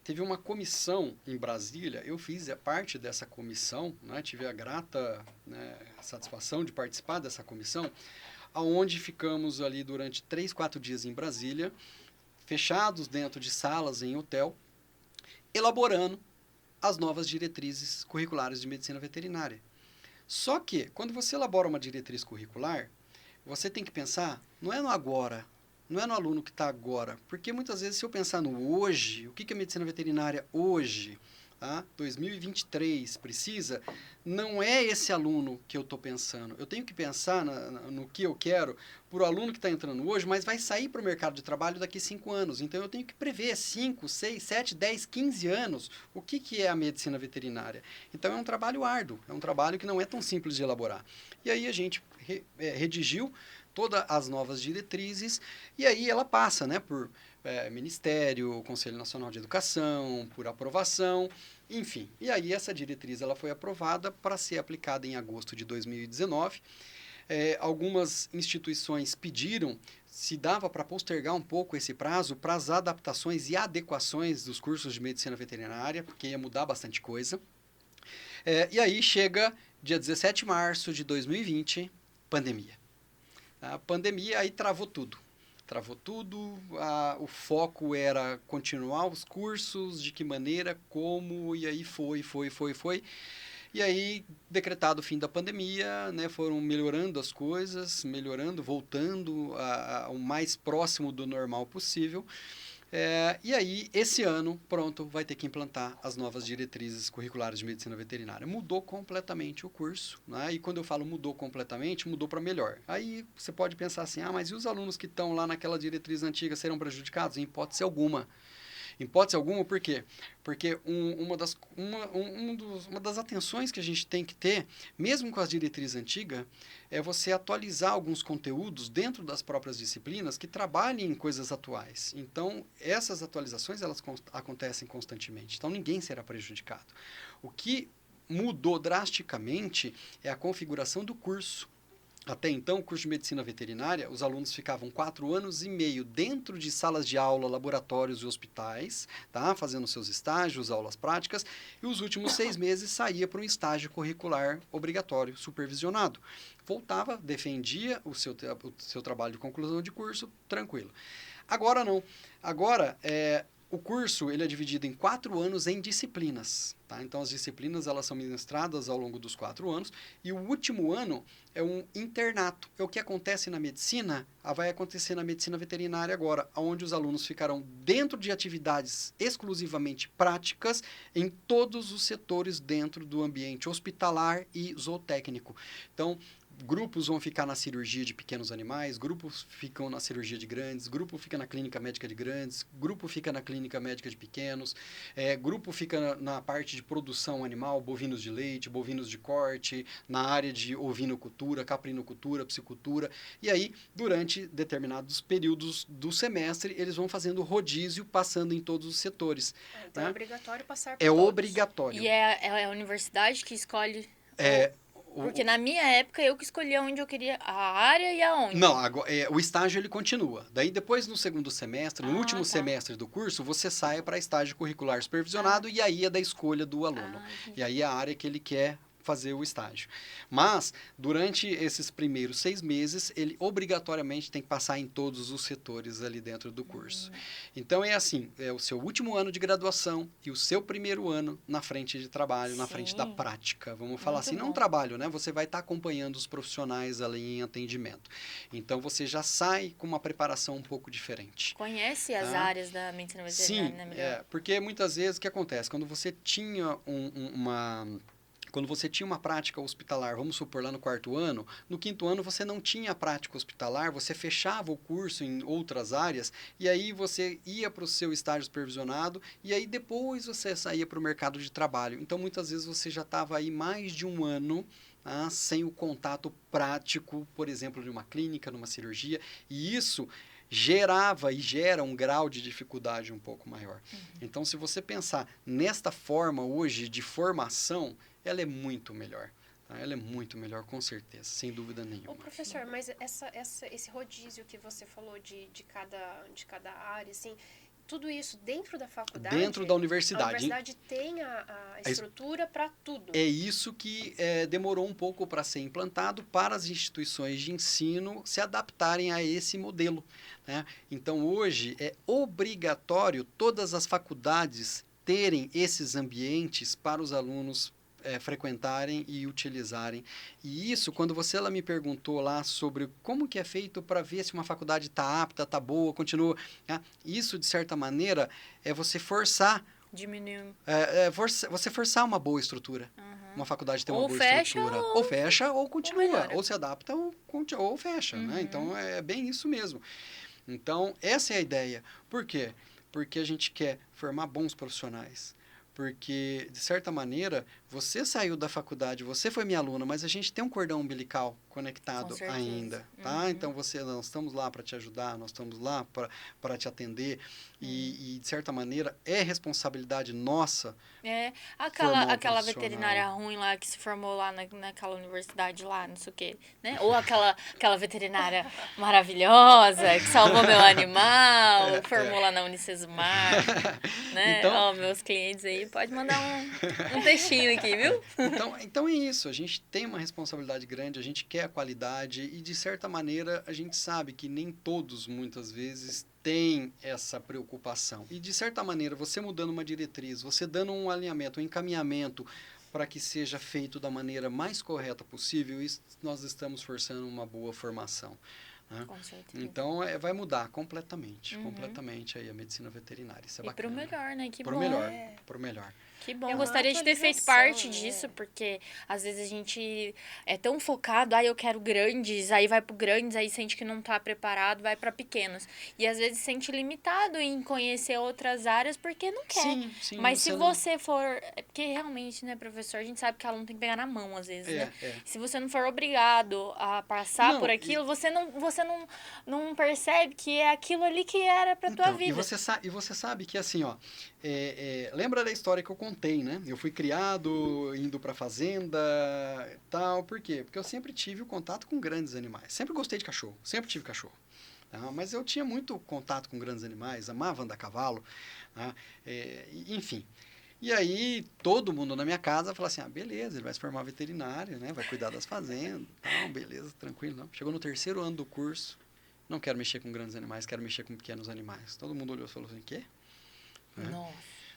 teve uma comissão em Brasília, eu fiz parte dessa comissão, né? Tive a grata, né, satisfação de participar dessa comissão, aonde ficamos ali durante 3, 4 dias em Brasília, fechados dentro de salas em hotel, elaborando as novas diretrizes curriculares de medicina veterinária. Só que, quando você elabora uma diretriz curricular, você tem que pensar, não é no agora, não é no aluno que está agora, porque muitas vezes se eu pensar no hoje, o que é medicina veterinária hoje, 2023 precisa, não é esse aluno que eu estou pensando. Eu tenho que pensar no que eu quero para o aluno que está entrando hoje, mas vai sair para o mercado de trabalho daqui 5 anos. Então, eu tenho que prever 5, 6, 7, 10, 15 anos o que é a medicina veterinária. Então, é um trabalho árduo, é um trabalho que não é tão simples de elaborar. E aí, a gente redigiu todas as novas diretrizes e aí ela passa, né, por Ministério, Conselho Nacional de Educação, por aprovação, enfim. E aí essa diretriz ela foi aprovada para ser aplicada em agosto de 2019. Algumas instituições pediram se dava para postergar um pouco esse prazo para as adaptações e adequações dos cursos de medicina veterinária, porque ia mudar bastante coisa. E aí chega dia 17 de março de 2020, pandemia. A pandemia aí travou tudo. Travou tudo, o foco era continuar os cursos, de que maneira, como, e aí foi. E aí, decretado o fim da pandemia, né, foram melhorando as coisas, voltando ao mais próximo do normal possível. E aí, esse ano, pronto, vai ter que implantar as novas diretrizes curriculares de medicina veterinária. Mudou completamente o curso, né? E quando eu falo mudou completamente, mudou para melhor. Aí você pode pensar assim, mas e os alunos que estão lá naquela diretriz antiga serão prejudicados? Em hipótese alguma. Em hipótese alguma, por quê? Porque uma das atenções que a gente tem que ter, mesmo com as diretrizes antigas, é você atualizar alguns conteúdos dentro das próprias disciplinas que trabalhem em coisas atuais. Então, essas atualizações, elas acontecem constantemente. Então, ninguém será prejudicado. O que mudou drasticamente é a configuração do curso. Até então, o curso de medicina veterinária, os alunos ficavam 4 anos e meio dentro de salas de aula, laboratórios e hospitais, tá? Fazendo seus estágios, aulas práticas, e os últimos 6 meses saía para um estágio curricular obrigatório, supervisionado. Voltava, defendia o seu trabalho de conclusão de curso, tranquilo. Agora não. Agora, o curso ele é dividido em 4 anos em disciplinas. Tá? Então, as disciplinas elas são ministradas ao longo dos 4 anos. E o último ano é um internato. É o que acontece na medicina, vai acontecer na medicina veterinária agora, onde os alunos ficarão dentro de atividades exclusivamente práticas em todos os setores dentro do ambiente hospitalar e zootécnico. Então, grupos vão ficar na cirurgia de pequenos animais, grupos ficam na cirurgia de grandes, grupo fica na clínica médica de grandes, grupo fica na clínica médica de pequenos, grupo fica na parte de produção animal, bovinos de leite, bovinos de corte, na área de ovinocultura, caprinocultura, piscicultura, e aí, durante determinados períodos do semestre, eles vão fazendo rodízio, passando em todos os setores. Então né? é obrigatório passar por É todos. obrigatório. E é a universidade que escolhe... Porque na minha época eu que escolhia onde eu queria, a área e aonde. Não, agora, o estágio ele continua. Daí depois no segundo semestre, no último tá. semestre do curso, você sai para estágio curricular supervisionado e aí é da escolha do aluno. E aí é a área que ele quer fazer o estágio. Mas, durante esses primeiros 6 meses, ele obrigatoriamente tem que passar em todos os setores ali dentro do curso. Então, é assim, é o seu último ano de graduação e o seu primeiro ano na frente de trabalho, na frente da prática. Vamos falar assim, não trabalho, né? Você vai estar acompanhando os profissionais ali em atendimento. Então, você já sai com uma preparação um pouco diferente. Conhece as áreas da medicina veterinária, né? Sim, porque muitas vezes o que acontece? Quando você tinha Quando você tinha uma prática hospitalar, vamos supor lá no 4º ano, no 5º ano você não tinha prática hospitalar, você fechava o curso em outras áreas e aí você ia para o seu estágio supervisionado e aí depois você saía para o mercado de trabalho. Então, muitas vezes você já estava aí mais de um ano sem o contato prático, por exemplo, de uma clínica, numa cirurgia, e isso gerava e gera um grau de dificuldade um pouco maior. Então, se você pensar nesta forma hoje de formação, ela é muito melhor. Tá? Ela é muito melhor, com certeza, sem dúvida nenhuma. Ô, professor, mas esse rodízio que você falou de cada área, assim, tudo isso dentro da faculdade? Dentro da universidade. A universidade tem a estrutura para tudo. É isso que demorou um pouco para ser implantado para as instituições de ensino se adaptarem a esse modelo. Né? Então, hoje, é obrigatório todas as faculdades terem esses ambientes para os alunos frequentarem e utilizarem. E isso, quando ela me perguntou lá sobre como que é feito para ver se uma faculdade está apta, está boa, continua, isso, de certa maneira, é você forçar diminuir. Você forçar uma boa estrutura. Uma faculdade tem uma boa estrutura. Ou fecha ou continua. Ou se adapta ou fecha. Né? Então, é bem isso mesmo. Então, essa é a ideia. Por quê? Porque a gente quer formar bons profissionais. Porque, de certa maneira, você saiu da faculdade, você foi minha aluna, mas a gente tem um cordão umbilical conectado ainda, tá? Então, nós estamos lá para te ajudar, nós estamos lá para te atender e, de certa maneira, é responsabilidade nossa. Aquela veterinária ruim lá que se formou lá naquela universidade lá, não sei o quê, né? Ou aquela veterinária maravilhosa que salvou meu animal, formou lá na Unicesumar, né? Então, meus clientes aí, pode mandar um textinho aqui aqui, viu? Então é isso, a gente tem uma responsabilidade grande, a gente quer a qualidade e, de certa maneira, a gente sabe que nem todos, muitas vezes, têm essa preocupação. E, de certa maneira, você mudando uma diretriz, você dando um alinhamento, um encaminhamento para que seja feito da maneira mais correta possível, isso nós estamos forçando uma boa formação. Né? Com certeza. Então, vai mudar completamente, Uhum. completamente aí a medicina veterinária. Isso é E pro bacana. melhor, né? Que Pro bom. melhor, pro melhor. Que bom. É Eu uma gostaria de ter feito atualização, parte né? disso, porque às vezes a gente é tão focado, eu quero grandes, aí vai pro grandes, aí sente que não tá preparado, vai para pequenos. E às vezes sente limitado em conhecer outras áreas porque não quer. Sim, Mas se não- você for. É porque realmente, né, professor, a gente sabe que aluno tem que pegar na mão, às vezes, né? Se você não for obrigado a passar Não, por aquilo, você não percebe que é aquilo ali que era pra tua vida. E você sabe que assim, ó, lembra da história que eu contei, né? Eu fui criado indo pra fazenda e tal, por quê? Porque eu sempre tive o contato com grandes animais. Sempre gostei de cachorro, sempre tive cachorro. Tá? Mas eu tinha muito contato com grandes animais, amava andar a cavalo, né? Enfim. E aí, todo mundo na minha casa falou assim, beleza, ele vai se formar veterinário, né? Vai cuidar das fazendas, tal, beleza, tranquilo. Não. Chegou no 3º ano do curso, não quero mexer com grandes animais, quero mexer com pequenos animais. Todo mundo olhou e falou assim, quê? Nossa.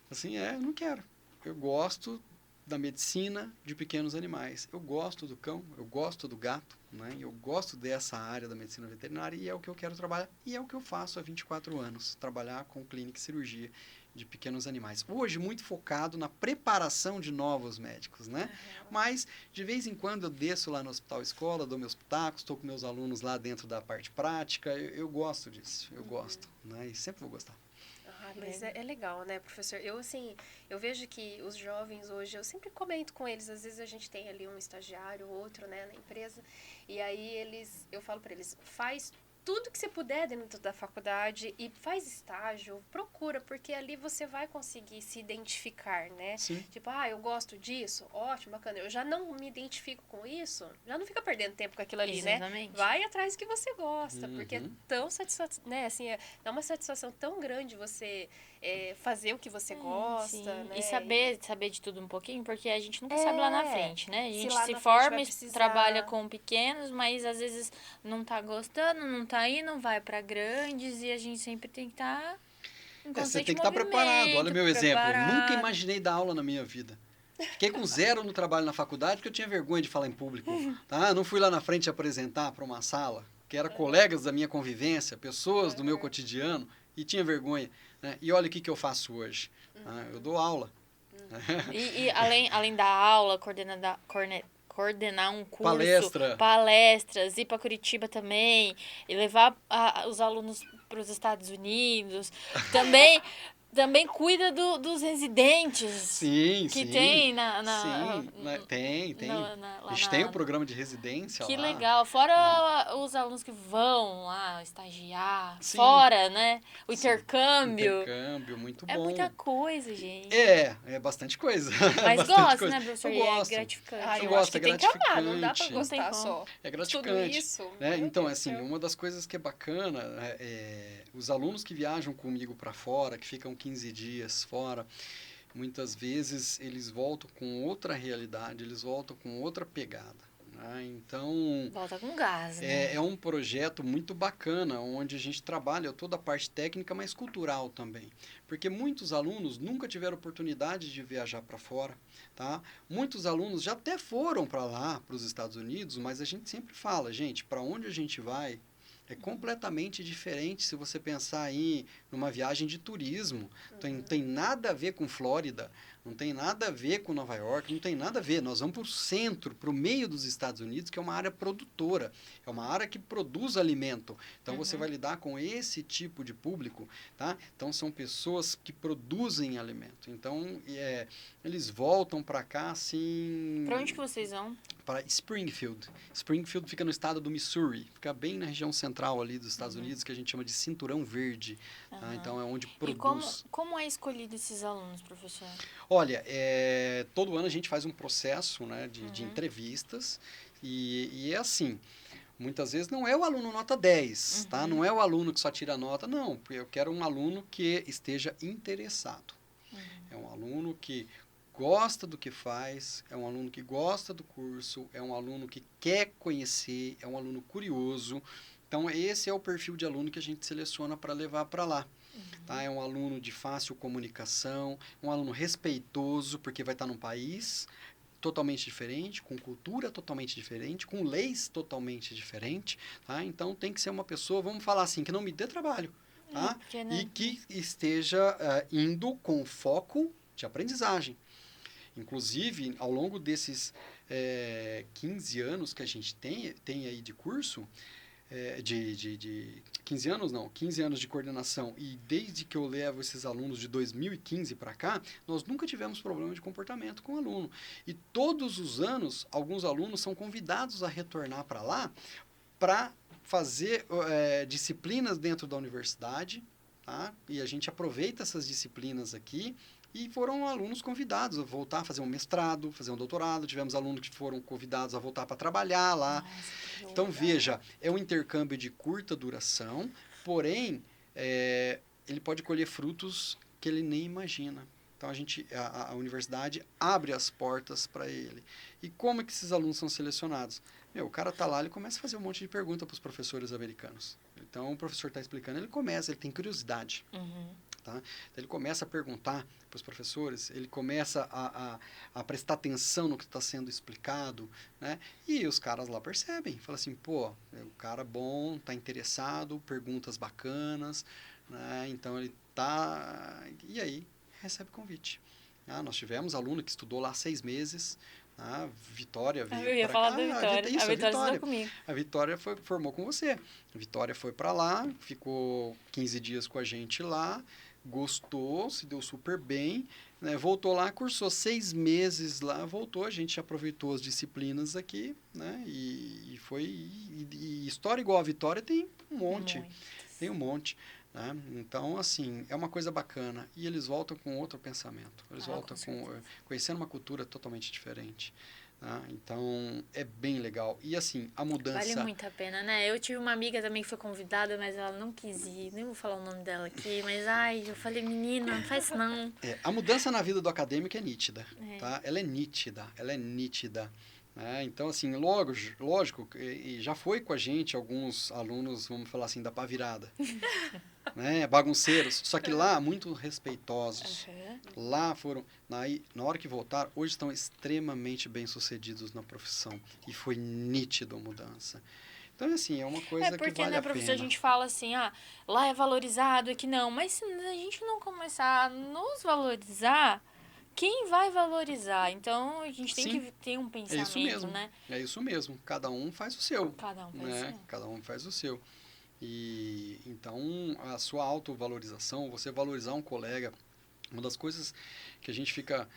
Assim, não quero. Eu gosto da medicina de pequenos animais. Eu gosto do cão, eu gosto do gato, né? Eu gosto dessa área da medicina veterinária e é o que eu quero trabalhar. E é o que eu faço há 24 anos, trabalhar com clínica e cirurgia de pequenos animais. Hoje, muito focado na preparação de novos médicos, né? Mas, de vez em quando, eu desço lá no hospital escola, dou meus pitacos, estou com meus alunos lá dentro da parte prática. Eu gosto disso, eu gosto, né? E sempre vou gostar. Mas é legal, né, professor? Eu vejo que os jovens hoje, eu sempre comento com eles, às vezes a gente tem ali um estagiário, outro, né, na empresa, e aí eu falo para eles, faz tudo que você puder dentro da faculdade e faz estágio, procura, porque ali você vai conseguir se identificar, né? Sim. Tipo, eu gosto disso, ótimo, bacana. Eu já não me identifico com isso, já não fica perdendo tempo com aquilo ali, Exatamente. né? Vai atrás que você gosta, porque é Uhum. tão satisfação, né? Assim, é uma satisfação tão grande você fazer o que você gosta, Sim. né? E saber de tudo um pouquinho, porque a gente nunca sabe lá na frente, né? A gente lá se na frente forma, vai precisar. trabalha com pequenos, mas às vezes não tá gostando, não tá indo, vai pra grandes e a gente sempre tem que estar em Você constante tem que estar preparado. Olha movimento, meu exemplo. Nunca preparado. imaginei dar aula na minha vida. Fiquei com 0 no trabalho na faculdade porque eu tinha vergonha de falar em público. Tá? Não fui lá na frente apresentar para uma sala, que era colegas da minha convivência, pessoas do meu cotidiano, e tinha vergonha. Né? E olha o que eu faço hoje. Eu dou aula. E além da aula, coordenar um curso, palestras, ir para Curitiba também, e levar os alunos para os Estados Unidos. Também cuida dos residentes. Sim, que sim. tem Tem. A gente tem o programa de residência que lá. legal. Fora os alunos que vão lá estagiar. Sim. Fora, né? O Sim. intercâmbio. Intercâmbio, muito bom. É muita coisa, gente. É bastante coisa. Mas bastante gosta, coisa. né, professor? Eu gosto. É gratificante. Eu gosto, acho que é tem que amar, gratificante. não dá pra gostar só. É gratificante. Tudo isso. Né? Meu Então, Deus do assim, céu. uma das coisas que é bacana, os alunos que viajam comigo para fora, que ficam 15 dias fora, muitas vezes eles voltam com outra realidade, eles voltam com outra pegada. Né? Então, Volta com gás, né? é um projeto muito bacana, onde a gente trabalha toda a parte técnica, mas cultural também. Porque muitos alunos nunca tiveram oportunidade de viajar para fora. Tá? Muitos alunos já até foram para lá, para os Estados Unidos, mas a gente sempre fala, gente, para onde a gente vai é completamente diferente se você pensar aí numa viagem de turismo. Não tem nada a ver com Flórida, não tem nada a ver com Nova York, não tem nada a ver. Nós vamos para o centro, para o meio dos Estados Unidos, que é uma área produtora, é uma área que produz alimento. Então, você vai lidar com esse tipo de público, tá? Então, são pessoas que produzem alimento. Então, eles voltam para cá, assim... Pra onde que vocês vão? Para Springfield. Springfield fica no estado do Missouri, fica bem na região central ali dos Estados Unidos, que a gente chama de Cinturão Verde. Tá? Então, é onde produz. E como é escolhido esses alunos, professor? Olha, todo ano a gente faz um processo, né, de entrevistas e é assim, muitas vezes não é o aluno nota 10, tá? Não é o aluno que só tira nota, não, porque eu quero um aluno que esteja interessado. É um aluno que gosta do que faz, é um aluno que gosta do curso, é um aluno que quer conhecer, é um aluno curioso. Então, esse é o perfil de aluno que a gente seleciona para levar para lá. Tá? É um aluno de fácil comunicação, um aluno respeitoso, porque vai estar num país totalmente diferente, com cultura totalmente diferente, com leis totalmente diferentes. Tá? Então, tem que ser uma pessoa, vamos falar assim, que não me dê trabalho. Tá? Porque, né? E que esteja indo com foco de aprendizagem. Inclusive, ao longo desses 15 anos que a gente tem aí de curso, 15 anos não, 15 anos de coordenação, e desde que eu levo esses alunos de 2015 para cá, nós nunca tivemos problema de comportamento com o aluno. E todos os anos, alguns alunos são convidados a retornar para lá para fazer disciplinas dentro da universidade, tá? E a gente aproveita essas disciplinas aqui. E foram alunos convidados a voltar a fazer um mestrado, fazer um doutorado. Tivemos alunos que foram convidados a voltar para trabalhar lá. Nossa, Então, veja, é um intercâmbio de curta duração, porém, ele pode colher frutos que ele nem imagina. Então, a universidade abre as portas para ele. E como é que esses alunos são selecionados? O cara está lá, ele começa a fazer um monte de perguntas para os professores americanos. Então, o professor está explicando, ele tem curiosidade. Uhum. Tá? Então, ele começa a perguntar para os professores, ele começa a prestar atenção no que está sendo explicado, né? E os caras lá percebem, falam assim, pô, o cara bom, está interessado, perguntas bacanas, né? Então ele tá... E aí, recebe convite. Nós tivemos aluno que estudou lá 6 meses, a Vitória veio Eu ia falar da Vitória. Isso, a Vitória estudou comigo. A Vitória formou com você. A Vitória foi para lá, ficou 15 dias com a gente lá, gostou, se deu super bem, né? Voltou lá, cursou 6 meses lá, voltou, a gente aproveitou as disciplinas aqui, né? E foi... E história igual a Vitória tem um monte. Tem um monte. Né? Então, assim, é uma coisa bacana. E eles voltam com outro pensamento. Eles voltam conhecendo uma cultura totalmente diferente. Né? Então, é bem legal. E, assim, a mudança... Vale muito a pena, né? Eu tive uma amiga também que foi convidada, mas ela não quis ir. Nem vou falar o nome dela aqui, mas, eu falei, menina, não faz isso não. A mudança na vida do acadêmico é nítida. Tá? Ela é nítida. Então, assim, lógico, e já foi com a gente alguns alunos, vamos falar assim, da pá virada. Né? Bagunceiros, só que lá muito respeitosos. Lá foram, na hora que voltaram, hoje estão extremamente bem-sucedidos na profissão. E foi nítido a mudança. Então, assim, é uma coisa que vale a pena. Porque, né, professor, a gente fala assim, lá é valorizado, aqui não. Mas se a gente não começar a nos valorizar... Quem vai valorizar? Então, a gente tem que ter um pensamento, né? É isso mesmo. Cada um faz o seu. Cada um faz o seu. Cada um faz o seu. E, então, a sua autovalorização, você valorizar um colega, uma das coisas que a gente fica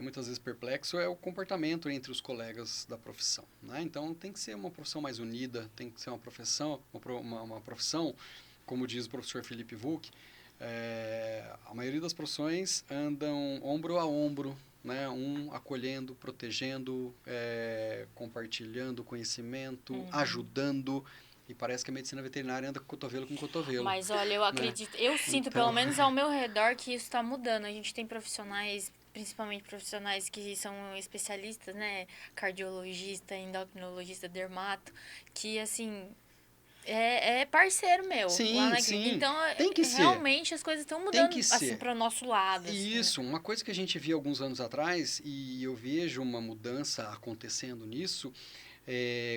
muitas vezes perplexo é o comportamento entre os colegas da profissão. Né? Então, tem que ser uma profissão mais unida, tem que ser uma profissão, como diz o professor Felipe Vuc, a maioria das profissões andam ombro a ombro, né? Um acolhendo, protegendo, compartilhando conhecimento, ajudando. E parece que a medicina veterinária anda cotovelo com cotovelo. Mas olha, eu acredito, eu sinto pelo menos ao meu redor que isso está mudando. A gente tem profissionais, principalmente profissionais que são especialistas, né? Cardiologista, endocrinologista, dermato, que assim... É parceiro meu. Sim, lá na sim. Então, tem que realmente as coisas estão mudando assim, para o nosso lado. Isso, assim, né? Uma coisa que a gente via alguns anos atrás, e eu vejo uma mudança acontecendo nisso,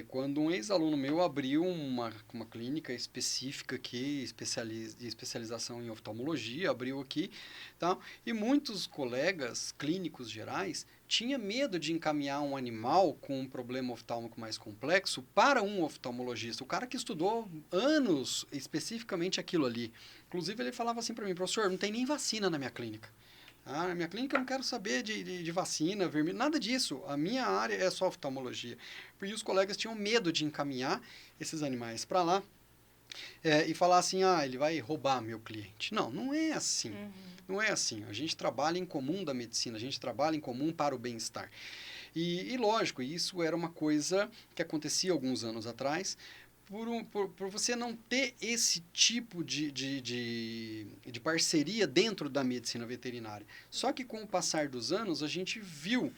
quando um ex-aluno meu abriu uma clínica específica aqui, de especialização em oftalmologia, abriu aqui, tá? E muitos colegas clínicos gerais tinham medo de encaminhar um animal com um problema oftálmico mais complexo para um oftalmologista, o cara que estudou anos especificamente aquilo ali. Inclusive ele falava assim para mim, professor, não tem nem vacina na minha clínica. Na minha clínica eu não quero saber de vacina, vermelho, nada disso. A minha área é só oftalmologia. Porque os colegas tinham medo de encaminhar esses animais para lá e falar assim, ele vai roubar meu cliente. Não, não é assim. Não é assim. A gente trabalha em comum da medicina, a gente trabalha em comum para o bem-estar. E lógico, isso era uma coisa que acontecia alguns anos atrás, por você não ter esse tipo de parceria dentro da medicina veterinária. Só que com o passar dos anos, a gente viu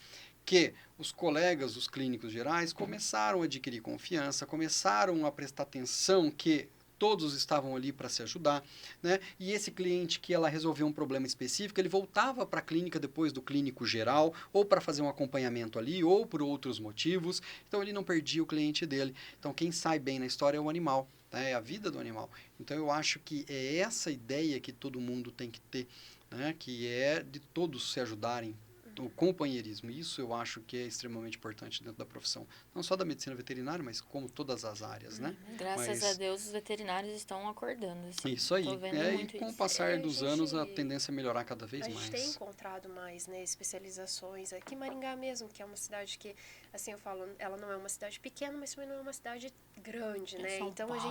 que os colegas, os clínicos gerais, começaram a adquirir confiança, começaram a prestar atenção que todos estavam ali para se ajudar, né? E esse cliente que ela resolveu um problema específico, ele voltava para a clínica depois do clínico geral, ou para fazer um acompanhamento ali, ou por outros motivos. Então, ele não perdia o cliente dele. Então, quem sai bem na história é o animal, né? É a vida do animal. Então, eu acho que é essa ideia que todo mundo tem que ter, né? Que é de todos se ajudarem, o companheirismo. Isso eu acho que é extremamente importante dentro da profissão. Não só da medicina veterinária, mas como todas as áreas, né? Graças a Deus, os veterinários estão acordando. Assim. Isso aí. Tô vendo E muito com o isso. passar dos anos, a tendência é melhorar cada vez A gente mais. tem encontrado mais, né, especializações aqui em Maringá mesmo, que é uma cidade que, assim, eu falo, ela não é uma cidade pequena, mas também não é uma cidade grande, né? São Então Paulo.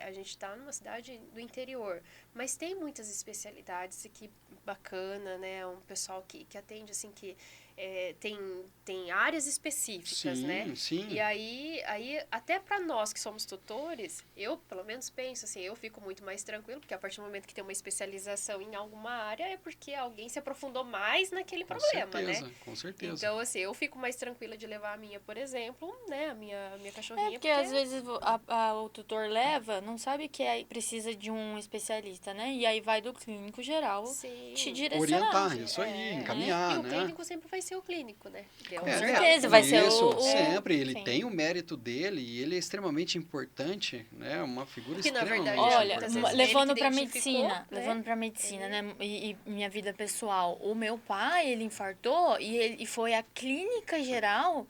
a gente tá numa cidade do interior, mas tem muitas especialidades aqui bacana, né? Um pessoal que atende, assim, que tem áreas específicas, Sim, né? sim. E aí até para nós que somos tutores, eu pelo menos penso assim, eu fico muito mais tranquilo, porque a partir do momento que tem uma especialização em alguma área é porque alguém se aprofundou mais naquele problema, né? Com certeza. Então, assim, eu fico mais tranquila de levar a minha, por exemplo, né? A minha cachorrinha. Porque às vezes o tutor leva, não sabe que precisa de um especialista, né? E aí vai do clínico geral Sim. te direcionar. Orientar, isso aí, encaminhar, E o né? clínico sempre vai ser o clínico, né? Com certeza, vai ser isso, o... sempre. Ele Sim. tem o mérito dele e ele é extremamente importante, né? Uma figura Que, na extremamente verdade, Olha, muitas vezes levando ele que pra identificou, medicina, né? levando pra medicina, né? E minha vida pessoal. O meu pai, ele infartou e foi a clínica geral,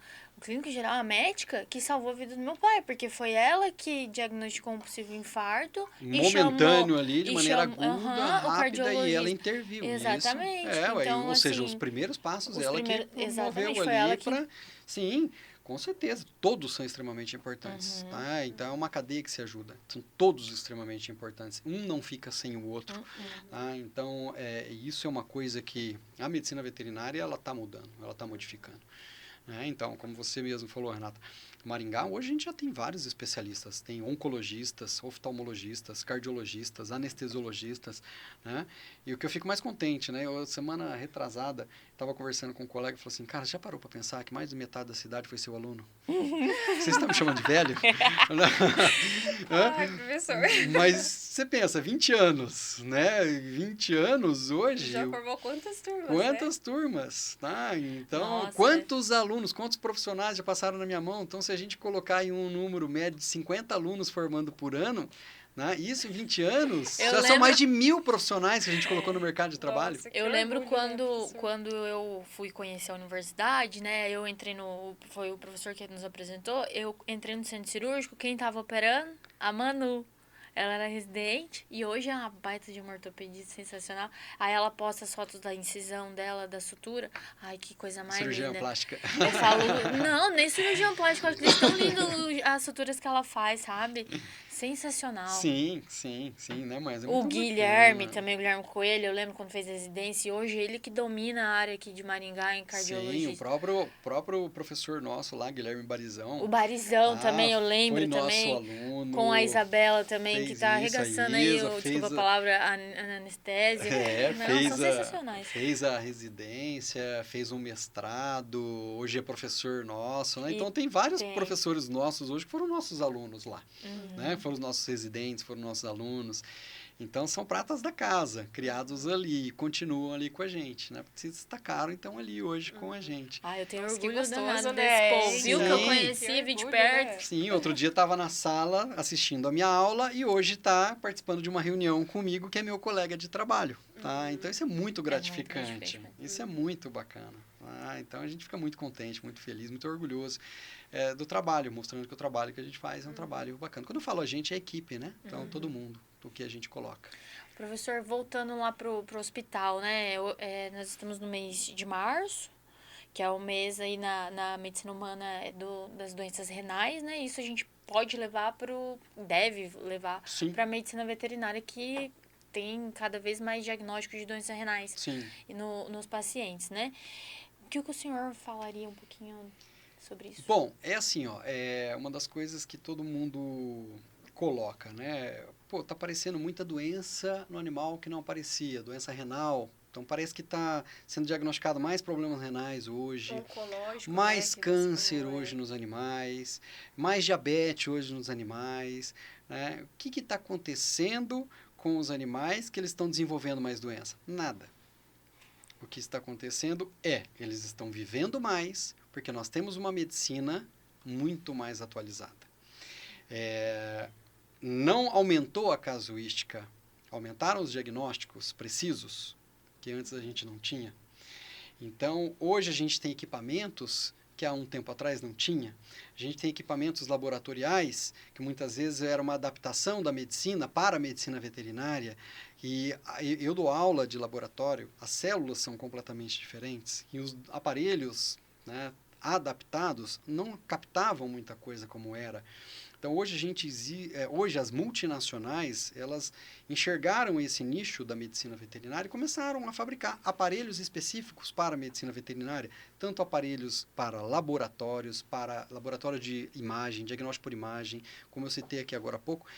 a médica, que salvou a vida do meu pai, porque foi ela que diagnosticou um possível infarto momentâneo ali, de e maneira chamou, aguda, o rápida, e cardiologista. ela interviu. Exatamente. Isso, Então, ou seja, assim, os primeiros passos, os ela primeiros- que exatamente, moveu foi ali ela que- para... Sim, com certeza. Todos são extremamente importantes, tá? Então, é uma cadeia que se ajuda. São todos extremamente importantes. Um não fica sem o outro. Tá? Então, isso é uma coisa que a medicina veterinária, ela está mudando, ela está modificando. Né? Então, como você mesmo falou, Renata, Maringá, hoje a gente já tem vários especialistas, tem oncologistas, oftalmologistas, cardiologistas, anestesiologistas, né? E o que eu fico mais contente, né? Eu, semana retrasada, estava conversando com um colega e falou assim, cara, já parou para pensar que mais de metade da cidade foi seu aluno? Vocês estão me chamando de velho? Ai, professor. Mas você pensa, 20 anos, né? 20 anos hoje... Já formou quantas turmas, Quantas turmas, tá? Então, Nossa, quantos alunos, quantos profissionais já passaram na minha mão? Então, se a gente colocar em um número médio de 50 alunos formando por ano, né? Isso em 20 anos, são mais de 1.000 profissionais que a gente colocou no mercado de trabalho. Nossa, que Eu lembro orgulho, né, quando eu fui conhecer a universidade, né? Eu entrei foi o professor que nos apresentou. Eu entrei no centro cirúrgico. Quem tava operando? A Manu. Ela era residente e hoje é uma baita de uma ortopedista sensacional. Aí ela posta as fotos da incisão dela, da sutura. Ai, que coisa mais Cirurgiã linda. plástica. Eu falo, não, nem cirurgião plástico. Acho que eles tão lindo as suturas que ela faz, sabe? Sensacional. Sim, né? Mas é O muito Guilherme bacana. também, o Guilherme Coelho, eu lembro quando fez residência. E hoje ele que domina a área aqui de Maringá em cardiologia. Sim, o próprio professor nosso lá, Guilherme Barizão. O Barizão também, eu lembro foi nosso também. aluno. Com a Isabela também, que tá fez isso, arregaçando a aí, Isa, desculpa a palavra, a anestésia. Não, são sensacionais. Fez a residência, fez um mestrado, hoje é professor nosso, né? Então tem vários professores nossos hoje que foram nossos alunos lá, né? Foram os nossos residentes, foram nossos alunos. Então, são pratas da casa, criados ali, continuam ali com a gente, né? Porque se destacaram, então, ali hoje com a gente. Eu tenho Nossa, que orgulho gostoso, danado né? desse povo, viu? Sim. Que eu conheci, vi de perto. Né? Sim, outro dia estava na sala assistindo a minha aula e hoje está participando de uma reunião comigo, que é meu colega de trabalho, tá? Então, isso é muito gratificante. Isso é muito bacana. Então, a gente fica muito contente, muito feliz, muito orgulhoso do trabalho, mostrando que o trabalho que a gente faz é um trabalho bacana. Quando eu falo a gente, é a equipe, né? Então, todo mundo, o que a gente coloca. Professor, voltando lá pro hospital, né? Nós estamos no mês de março, que é o mês aí na medicina humana das doenças renais, né? Isso a gente pode levar deve levar para a medicina veterinária, que tem cada vez mais diagnósticos de doenças renais Sim. nos pacientes, né? O que o senhor falaria um pouquinho sobre isso? Bom, é assim, ó, é uma das coisas que todo mundo coloca, né? Pô, tá aparecendo muita doença no animal que não aparecia, doença renal. Então parece que está sendo diagnosticado mais problemas renais hoje, Oncológico, né? mais Que você câncer falou, hoje nos animais, mais diabetes hoje nos animais, né? O que está acontecendo com os animais que eles estão desenvolvendo mais doença? Nada. O que está acontecendo é, eles estão vivendo mais, porque nós temos uma medicina muito mais atualizada. Não aumentou a casuística, aumentaram os diagnósticos precisos, que antes a gente não tinha. Então, hoje a gente tem equipamentos que há um tempo atrás não tinha. A gente tem equipamentos laboratoriais, que muitas vezes era uma adaptação da medicina para a medicina veterinária. E eu dou aula de laboratório, as células são completamente diferentes. E os aparelhos, né, adaptados não captavam muita coisa como era. Então, hoje as multinacionais, elas enxergaram esse nicho da medicina veterinária e começaram a fabricar aparelhos específicos para a medicina veterinária, tanto aparelhos para laboratório de imagem, diagnóstico por imagem, como eu citei aqui agora há pouco.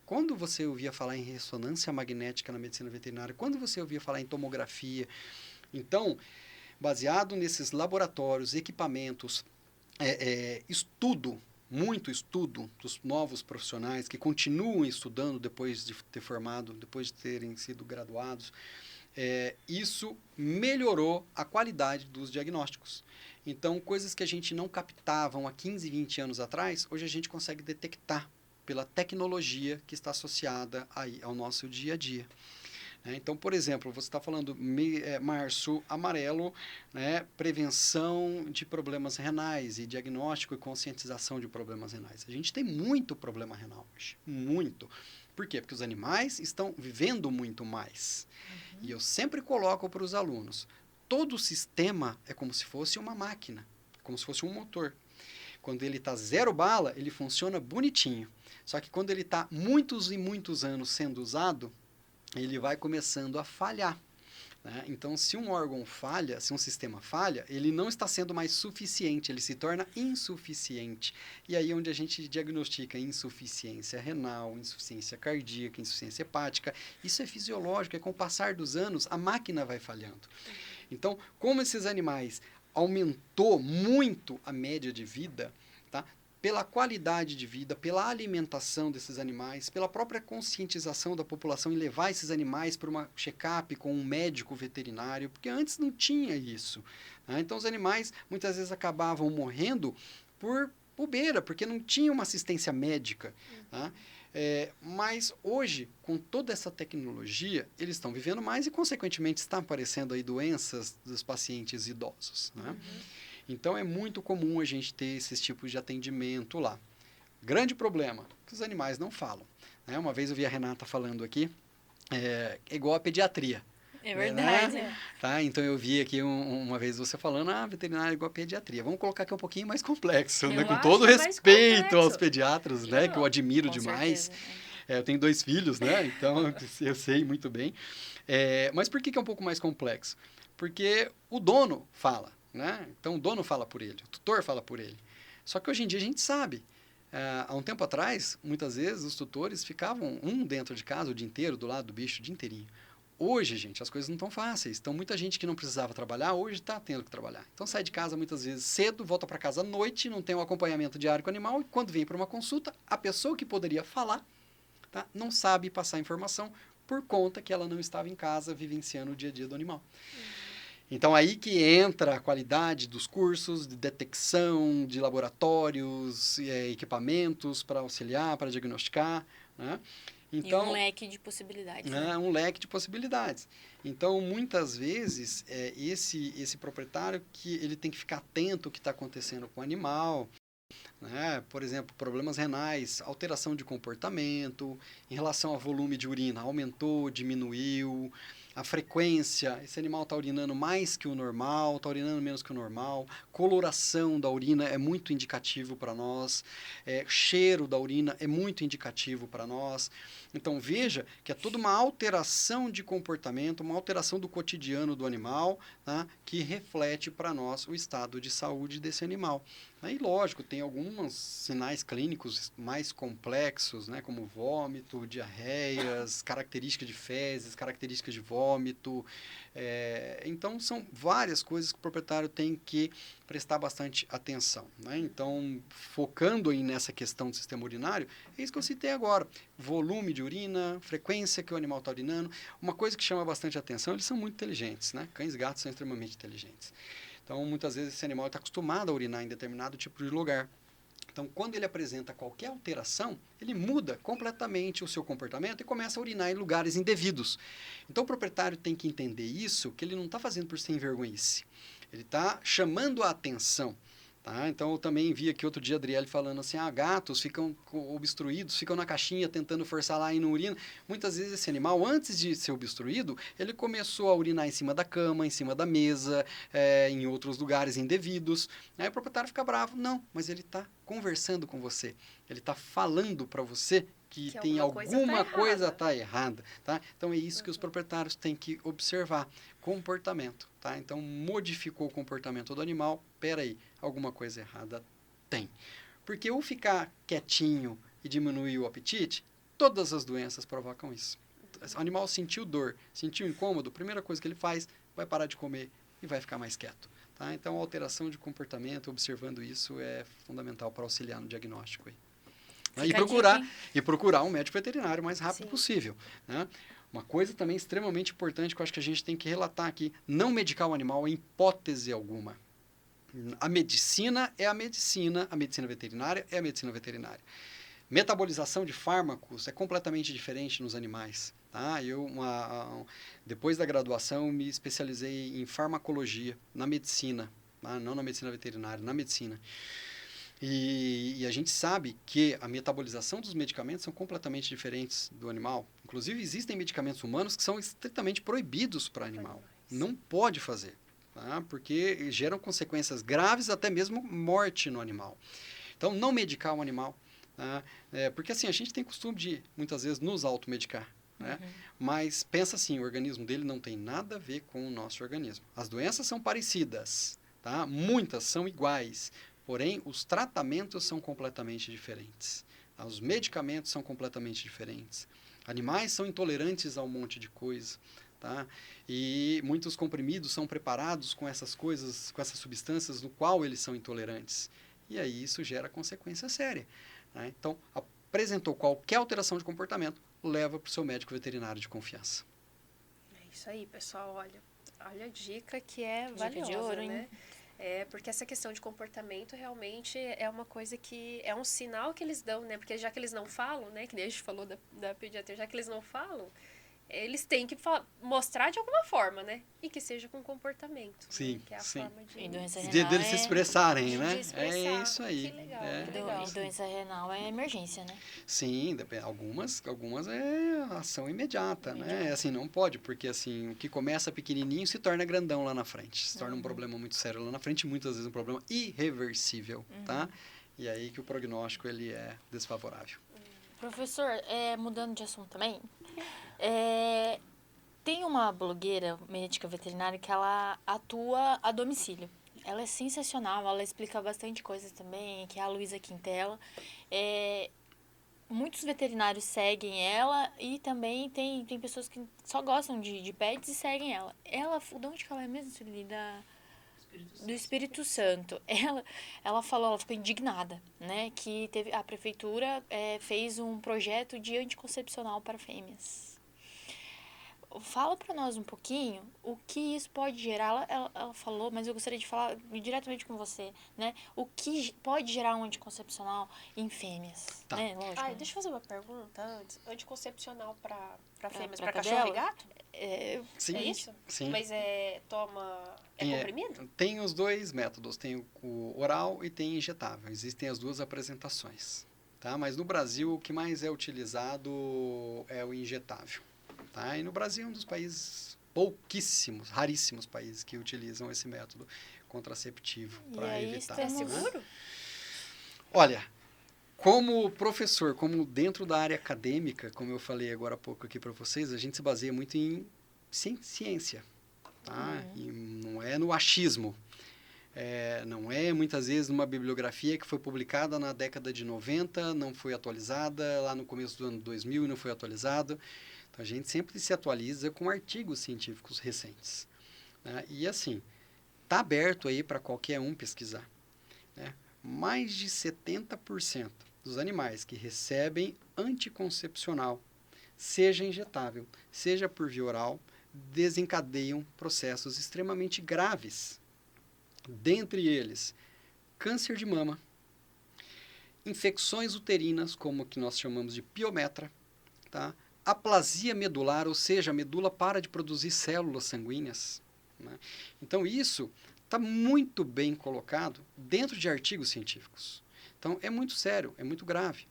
Quando você ouvia falar em ressonância magnética na medicina veterinária, quando você ouvia falar em tomografia, então, baseado nesses laboratórios, equipamentos, muito estudo dos novos profissionais que continuam estudando depois de ter formado, depois de terem sido graduados, isso melhorou a qualidade dos diagnósticos. Então, coisas que a gente não captavam há 15, 20 anos atrás, hoje a gente consegue detectar pela tecnologia que está associada aí ao nosso dia a dia. Então, por exemplo, você está falando março amarelo, né, prevenção de problemas renais e diagnóstico e conscientização de problemas renais. A gente tem muito problema renal hoje, muito. Por quê? Porque os animais estão vivendo muito mais. E eu sempre coloco para os alunos, todo sistema é como se fosse uma máquina, como se fosse um motor. Quando ele está zero bala, ele funciona bonitinho. Só que quando ele está muitos e muitos anos sendo usado, ele vai começando a falhar. Né? Então, se um órgão falha, se um sistema falha, ele não está sendo mais suficiente, ele se torna insuficiente. E aí é onde a gente diagnostica insuficiência renal, insuficiência cardíaca, insuficiência hepática. Isso é fisiológico, com o passar dos anos, a máquina vai falhando. Então, como esses animais aumentou muito a média de vida, tá? Pela qualidade de vida, pela alimentação desses animais, pela própria conscientização da população em levar esses animais para uma check-up com um médico veterinário, porque antes não tinha isso. Né? Então, os animais muitas vezes acabavam morrendo por bobeira, porque não tinha uma assistência médica. Tá? Mas hoje, com toda essa tecnologia, eles estão vivendo mais e, consequentemente, estão aparecendo aí doenças dos pacientes idosos. Né? Então, é muito comum a gente ter esses tipos de atendimento lá. Grande problema, que os animais não falam. Né? Uma vez eu vi a Renata falando aqui, é igual a pediatria. É verdade. Né? Tá? Então, eu vi aqui uma vez você falando, veterinária é igual a pediatria. Vamos colocar aqui um pouquinho mais complexo, né? Com todo respeito aos pediatras, né? Que eu admiro demais. Eu tenho 2 filhos, né? Então, eu sei muito bem. Mas por que é um pouco mais complexo? Porque o dono fala. Né? Então, o dono fala por ele, o tutor fala por ele. Só que hoje em dia a gente sabe. Há um tempo atrás, muitas vezes, os tutores ficavam dentro de casa o dia inteiro, do lado do bicho, o dia inteirinho. Hoje, gente, as coisas não estão fáceis. Então, muita gente que não precisava trabalhar, hoje está tendo que trabalhar. Então, sai de casa muitas vezes cedo, volta para casa à noite, não tem um acompanhamento diário com o animal, e quando vem para uma consulta, a pessoa que poderia falar, tá, não sabe passar informação por conta que ela não estava em casa vivenciando o dia a dia do animal. Então, aí que entra a qualidade dos cursos de detecção, de laboratórios, equipamentos para auxiliar, para diagnosticar. Né? Então, e um leque de possibilidades. Um leque de possibilidades. Então, muitas vezes, esse proprietário que ele tem que ficar atento ao que está acontecendo com o animal. Né? Por exemplo, problemas renais, alteração de comportamento, em relação ao volume de urina, aumentou, diminuiu. a frequência, esse animal está urinando mais que o normal, está urinando menos que o normal, coloração da urina é muito indicativo para nós, cheiro da urina é muito indicativo para nós. Então veja que é toda uma alteração de comportamento, uma alteração do cotidiano do animal, tá? Que reflete para nós o estado de saúde desse animal. Aí, lógico, tem alguns sinais clínicos mais complexos, né, como vômito, diarreias, características de fezes, características de vômito. Então, são várias coisas que o proprietário tem que prestar bastante atenção, né? Então, focando aí nessa questão do sistema urinário, é isso que eu citei agora. Volume de urina, frequência que o animal está urinando. Uma coisa que chama bastante atenção, eles são muito inteligentes, né? Cães e gatos são extremamente inteligentes. Então, muitas vezes, esse animal está acostumado a urinar em determinado tipo de lugar. Então, quando ele apresenta qualquer alteração, ele muda completamente o seu comportamento e começa a urinar em lugares indevidos. Então, o proprietário tem que entender isso, que ele não está fazendo por sem vergonhice. Ele está chamando a atenção. Tá? Então, eu também vi aqui outro dia a Adriele falando assim, gatos ficam obstruídos, ficam na caixinha tentando forçar lá e não urina. Muitas vezes esse animal, antes de ser obstruído, ele começou a urinar em cima da cama, em cima da mesa, em outros lugares indevidos. Aí o proprietário fica bravo. Não, mas ele está conversando com você. Ele está falando para você que tem alguma coisa tá errada, tá? Então é isso que os proprietários têm que observar, comportamento, tá? Então modificou o comportamento do animal, peraí, alguma coisa errada tem. Porque ou ficar quietinho e diminuir o apetite, todas as doenças provocam isso. O animal sentiu dor, sentiu incômodo, a primeira coisa que ele faz, vai parar de comer e vai ficar mais quieto. Tá? Então a alteração de comportamento, observando isso, é fundamental para auxiliar no diagnóstico aí. E procurar um médico veterinário o mais rápido possível. Né? Uma coisa também extremamente importante que eu acho que a gente tem que relatar aqui, não medicar o animal em hipótese alguma. A medicina é a medicina veterinária é a medicina veterinária. Metabolização de fármacos é completamente diferente nos animais. Tá? Depois da graduação, me especializei em farmacologia, na medicina, tá? Não na medicina veterinária, na medicina. E a gente sabe que a metabolização dos medicamentos são completamente diferentes do animal. Inclusive, existem medicamentos humanos que são estritamente proibidos para animal. Não pode fazer, tá? Porque geram consequências graves, até mesmo morte no animal. Então, não medicar o animal. Tá? Porque assim, a gente tem costume de, muitas vezes, nos automedicar. Né? Mas pensa assim, o organismo dele não tem nada a ver com o nosso organismo. As doenças são parecidas, tá? Muitas são iguais. Porém, os tratamentos são completamente diferentes. Os medicamentos são completamente diferentes. Animais são intolerantes a um monte de coisa. Tá? E muitos comprimidos são preparados com essas coisas, com essas substâncias no qual eles são intolerantes. E aí isso gera consequência séria. Né? Então, apresentou qualquer alteração de comportamento, leva para o seu médico veterinário de confiança. É isso aí, pessoal. Olha a dica que é Dica valiosa, de ouro, né? Porque essa questão de comportamento realmente é uma coisa que é um sinal que eles dão, né? Porque já que eles não falam, né? Que nem a gente falou da pediatria, já que eles não falam, eles têm que mostrar de alguma forma, né? E que seja com comportamento. Sim, né? Que é a sim. forma de... E doença renal Deles se expressarem, né? De expressar. É isso aí. Que legal, E legal. doença renal é emergência, né? Sim, algumas é ação imediata, né? Assim, não pode, porque assim, o que começa pequenininho se torna grandão lá na frente. Se torna um problema muito sério lá na frente, muitas vezes um problema irreversível, tá? E aí que o prognóstico, ele é desfavorável. Professor, mudando de assunto também, tem uma blogueira médica veterinária que ela atua a domicílio. Ela é sensacional, ela explica bastante coisas também, que é a Luísa Quintela. Muitos veterinários seguem ela e também tem pessoas que só gostam de pets e seguem ela. De onde que ela é mesmo, Sueli? Do Espírito Santo. Ela falou, ela ficou indignada, né? Que a prefeitura fez um projeto de anticoncepcional para fêmeas. Fala para nós um pouquinho o que isso pode gerar. Ela falou, mas eu gostaria de falar diretamente com você, né? O que pode gerar um anticoncepcional em fêmeas, tá. né? Lógico. Deixa eu fazer uma pergunta antes. Anticoncepcional para fêmeas, pra para cachorro e cadela? gato? Sim, É isso? Sim. Mas comprimido? Tem os dois métodos, tem o oral e tem injetável. Existem as duas apresentações, tá? Mas no Brasil, o que mais é utilizado é o injetável. Tá? E no Brasil é um dos países pouquíssimos, raríssimos países que utilizam esse método contraceptivo para evitar. É seguro? Olha, como professor, como dentro da área acadêmica, como eu falei agora há pouco aqui para vocês, a gente se baseia muito em ciência, tá? E não é no achismo. Não é muitas vezes numa bibliografia que foi publicada na década de 90, não foi atualizada lá no começo do ano 2000 e não foi atualizado. Então a gente sempre se atualiza com artigos científicos recentes, né? E assim, está aberto aí para qualquer um pesquisar, né? Mais de 70% dos animais que recebem anticoncepcional, seja injetável, seja por via oral, desencadeiam processos extremamente graves. Dentre eles, câncer de mama, infecções uterinas, como o que nós chamamos de piometra, tá? Aplasia medular, ou seja, a medula para de produzir células sanguíneas, né? Então, isso está muito bem colocado dentro de artigos científicos. Então, é muito sério, é muito grave.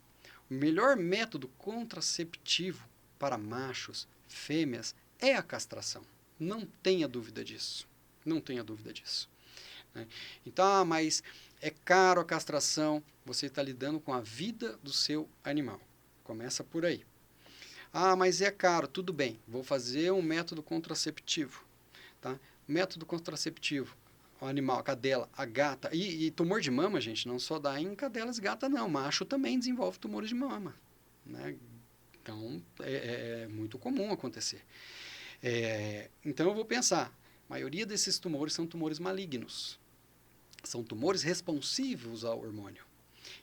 O melhor método contraceptivo para machos, fêmeas, é a castração. Não tenha dúvida disso. Não tenha dúvida disso. Então, mas é caro a castração, você está lidando com a vida do seu animal. Começa por aí. Mas é caro, tudo bem, vou fazer um método contraceptivo. Tá? Método contraceptivo, o animal, a cadela, a gata, e tumor de mama, gente, não só dá em cadelas e gata, não. Macho também desenvolve tumores de mama, né? Então, é muito comum acontecer. Então, eu vou pensar, a maioria desses tumores são tumores malignos. São tumores responsivos ao hormônio.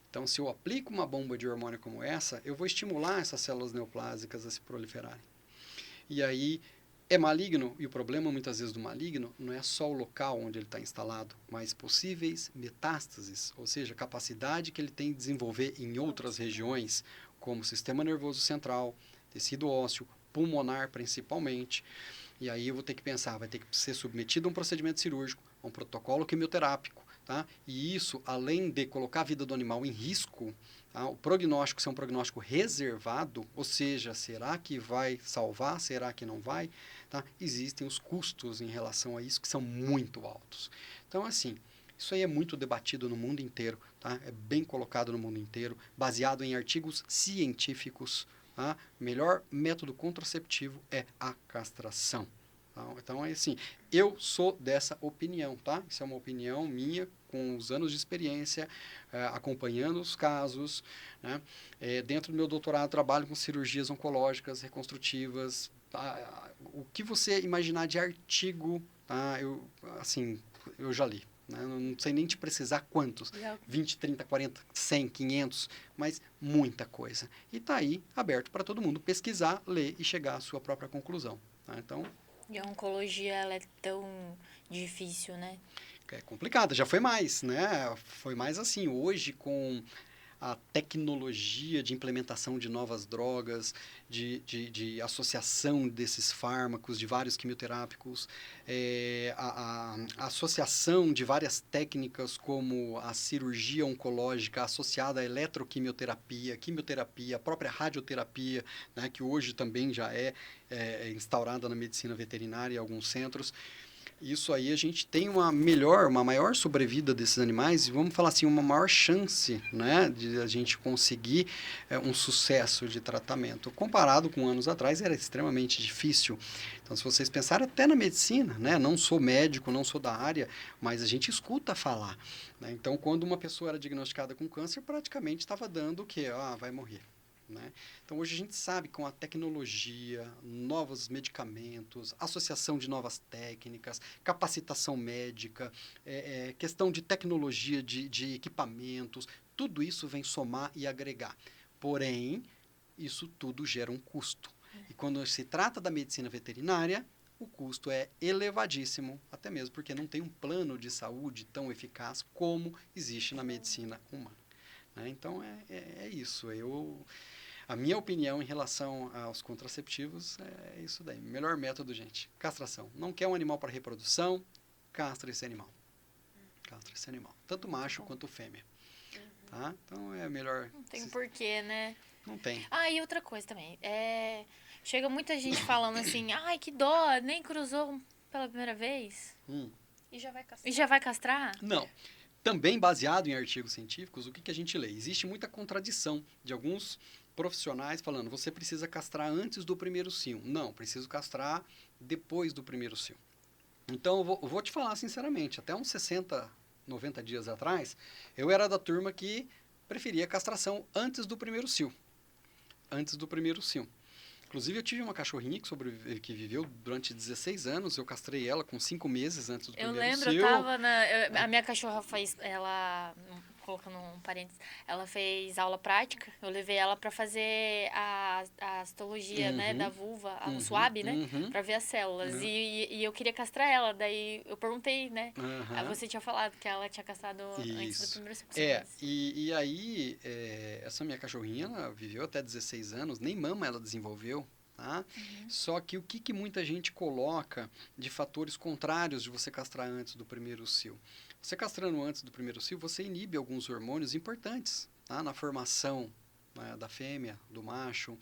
Então, se eu aplico uma bomba de hormônio como essa, eu vou estimular essas células neoplásicas a se proliferarem. E aí, é maligno, e o problema muitas vezes do maligno não é só o local onde ele está instalado, mas possíveis metástases, ou seja, a capacidade que ele tem de desenvolver em outras regiões, como sistema nervoso central, tecido ósseo, pulmonar principalmente. E aí eu vou ter que pensar, vai ter que ser submetido a um procedimento cirúrgico, a um protocolo quimioterápico, tá? E isso, além de colocar a vida do animal em risco, tá? O prognóstico ser um prognóstico reservado, ou seja, será que vai salvar, será que não vai? Tá? Existem os custos em relação a isso que são muito altos. Então, assim, isso aí é muito debatido no mundo inteiro, tá? É bem colocado no mundo inteiro, baseado em artigos científicos. Tá? O melhor método contraceptivo é a castração. Tá? Então, é assim, eu sou dessa opinião, tá? Isso é uma opinião minha, com os anos de experiência, acompanhando os casos, né? Dentro do meu doutorado, trabalho com cirurgias oncológicas, reconstrutivas, tá? O que você imaginar de artigo, tá? Eu já li. Não sei nem te precisar quantos, 20, 30, 40, 100, 500, mas muita coisa. E está aí aberto para todo mundo pesquisar, ler e chegar à sua própria conclusão. Tá? Então, e a oncologia, ela é tão difícil, né? é complicada, já foi mais, né? Foi mais assim, hoje com a tecnologia de implementação de novas drogas, de associação desses fármacos, de vários quimioterápicos, a associação de várias técnicas como a cirurgia oncológica associada à eletroquimioterapia, quimioterapia, a própria radioterapia, né, que hoje também já é instaurada na medicina veterinária em alguns centros. Isso aí a gente tem uma maior sobrevida desses animais e vamos falar assim, uma maior chance, né, de a gente conseguir um sucesso de tratamento. Comparado com anos atrás era extremamente difícil. Então se vocês pensarem até na medicina, né, não sou médico, não sou da área, mas a gente escuta falar, né? Então quando uma pessoa era diagnosticada com câncer, praticamente estava dando o quê? Vai morrer. Né? Então, hoje a gente sabe que com a tecnologia, novos medicamentos, associação de novas técnicas, capacitação médica, questão de tecnologia de equipamentos, tudo isso vem somar e agregar. Porém, isso tudo gera um custo. E quando se trata da medicina veterinária, o custo é elevadíssimo, até mesmo porque não tem um plano de saúde tão eficaz como existe na medicina humana. Né? Então, é isso. A minha opinião em relação aos contraceptivos é isso daí. Melhor método, gente, castração. Não quer um animal para reprodução, castra esse animal. Castra esse animal. Tanto macho quanto fêmea. Tá? Então é melhor... Não tem porquê, né? Não tem. E outra coisa também. Chega muita gente falando assim, ai, que dó, nem cruzou pela primeira vez. E já vai castrar. E já vai castrar? Não. Também baseado em artigos científicos, o que a gente lê? Existe muita contradição de alguns profissionais falando, você precisa castrar antes do primeiro cio. Não, preciso castrar depois do primeiro cio. Então, eu vou te falar sinceramente, até uns 60, 90 dias atrás, eu era da turma que preferia castração antes do primeiro cio. Antes do primeiro cio. Inclusive, eu tive uma cachorrinha que viveu durante 16 anos. Eu castrei ela com 5 meses antes do Eu primeiro lembro, cio. eu tava a minha cachorra fez, ela, colocando um parênteses, ela fez aula prática. Eu levei ela pra fazer a histologia, né, da vulva, o swab, né, pra ver as células. E eu queria castrar ela, daí eu perguntei, né, aí você tinha falado que ela tinha castrado antes do primeiro cio. E aí, essa minha cachorrinha, ela viveu até 16 anos, nem mama ela desenvolveu. Tá? Só que o que muita gente coloca de fatores contrários de você castrar antes do primeiro cio? Você castrando antes do primeiro cio, você inibe alguns hormônios importantes, tá? Na formação, né, da fêmea, do macho,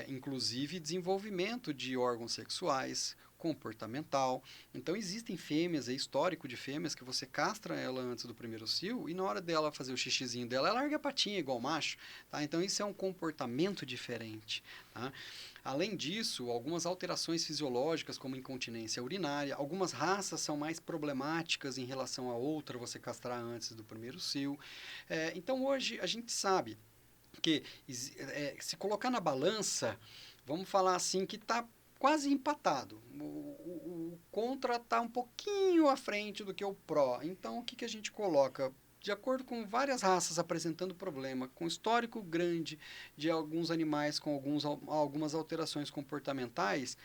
inclusive desenvolvimento de órgãos sexuais, comportamental. Então, existem fêmeas, histórico de fêmeas, que você castra ela antes do primeiro cio e na hora dela fazer o xixizinho dela, ela larga a patinha igual macho. Tá? Então, isso é um comportamento diferente. Tá? Além disso, algumas alterações fisiológicas, como incontinência urinária, algumas raças são mais problemáticas em relação a outra, você castrar antes do primeiro cio. Então, hoje, a gente sabe que se colocar na balança, vamos falar assim, que está quase empatado. O contra está um pouquinho à frente do que o pró. Então, o que a gente coloca? De acordo com várias raças apresentando problema, com histórico grande de alguns animais com algumas alterações comportamentais,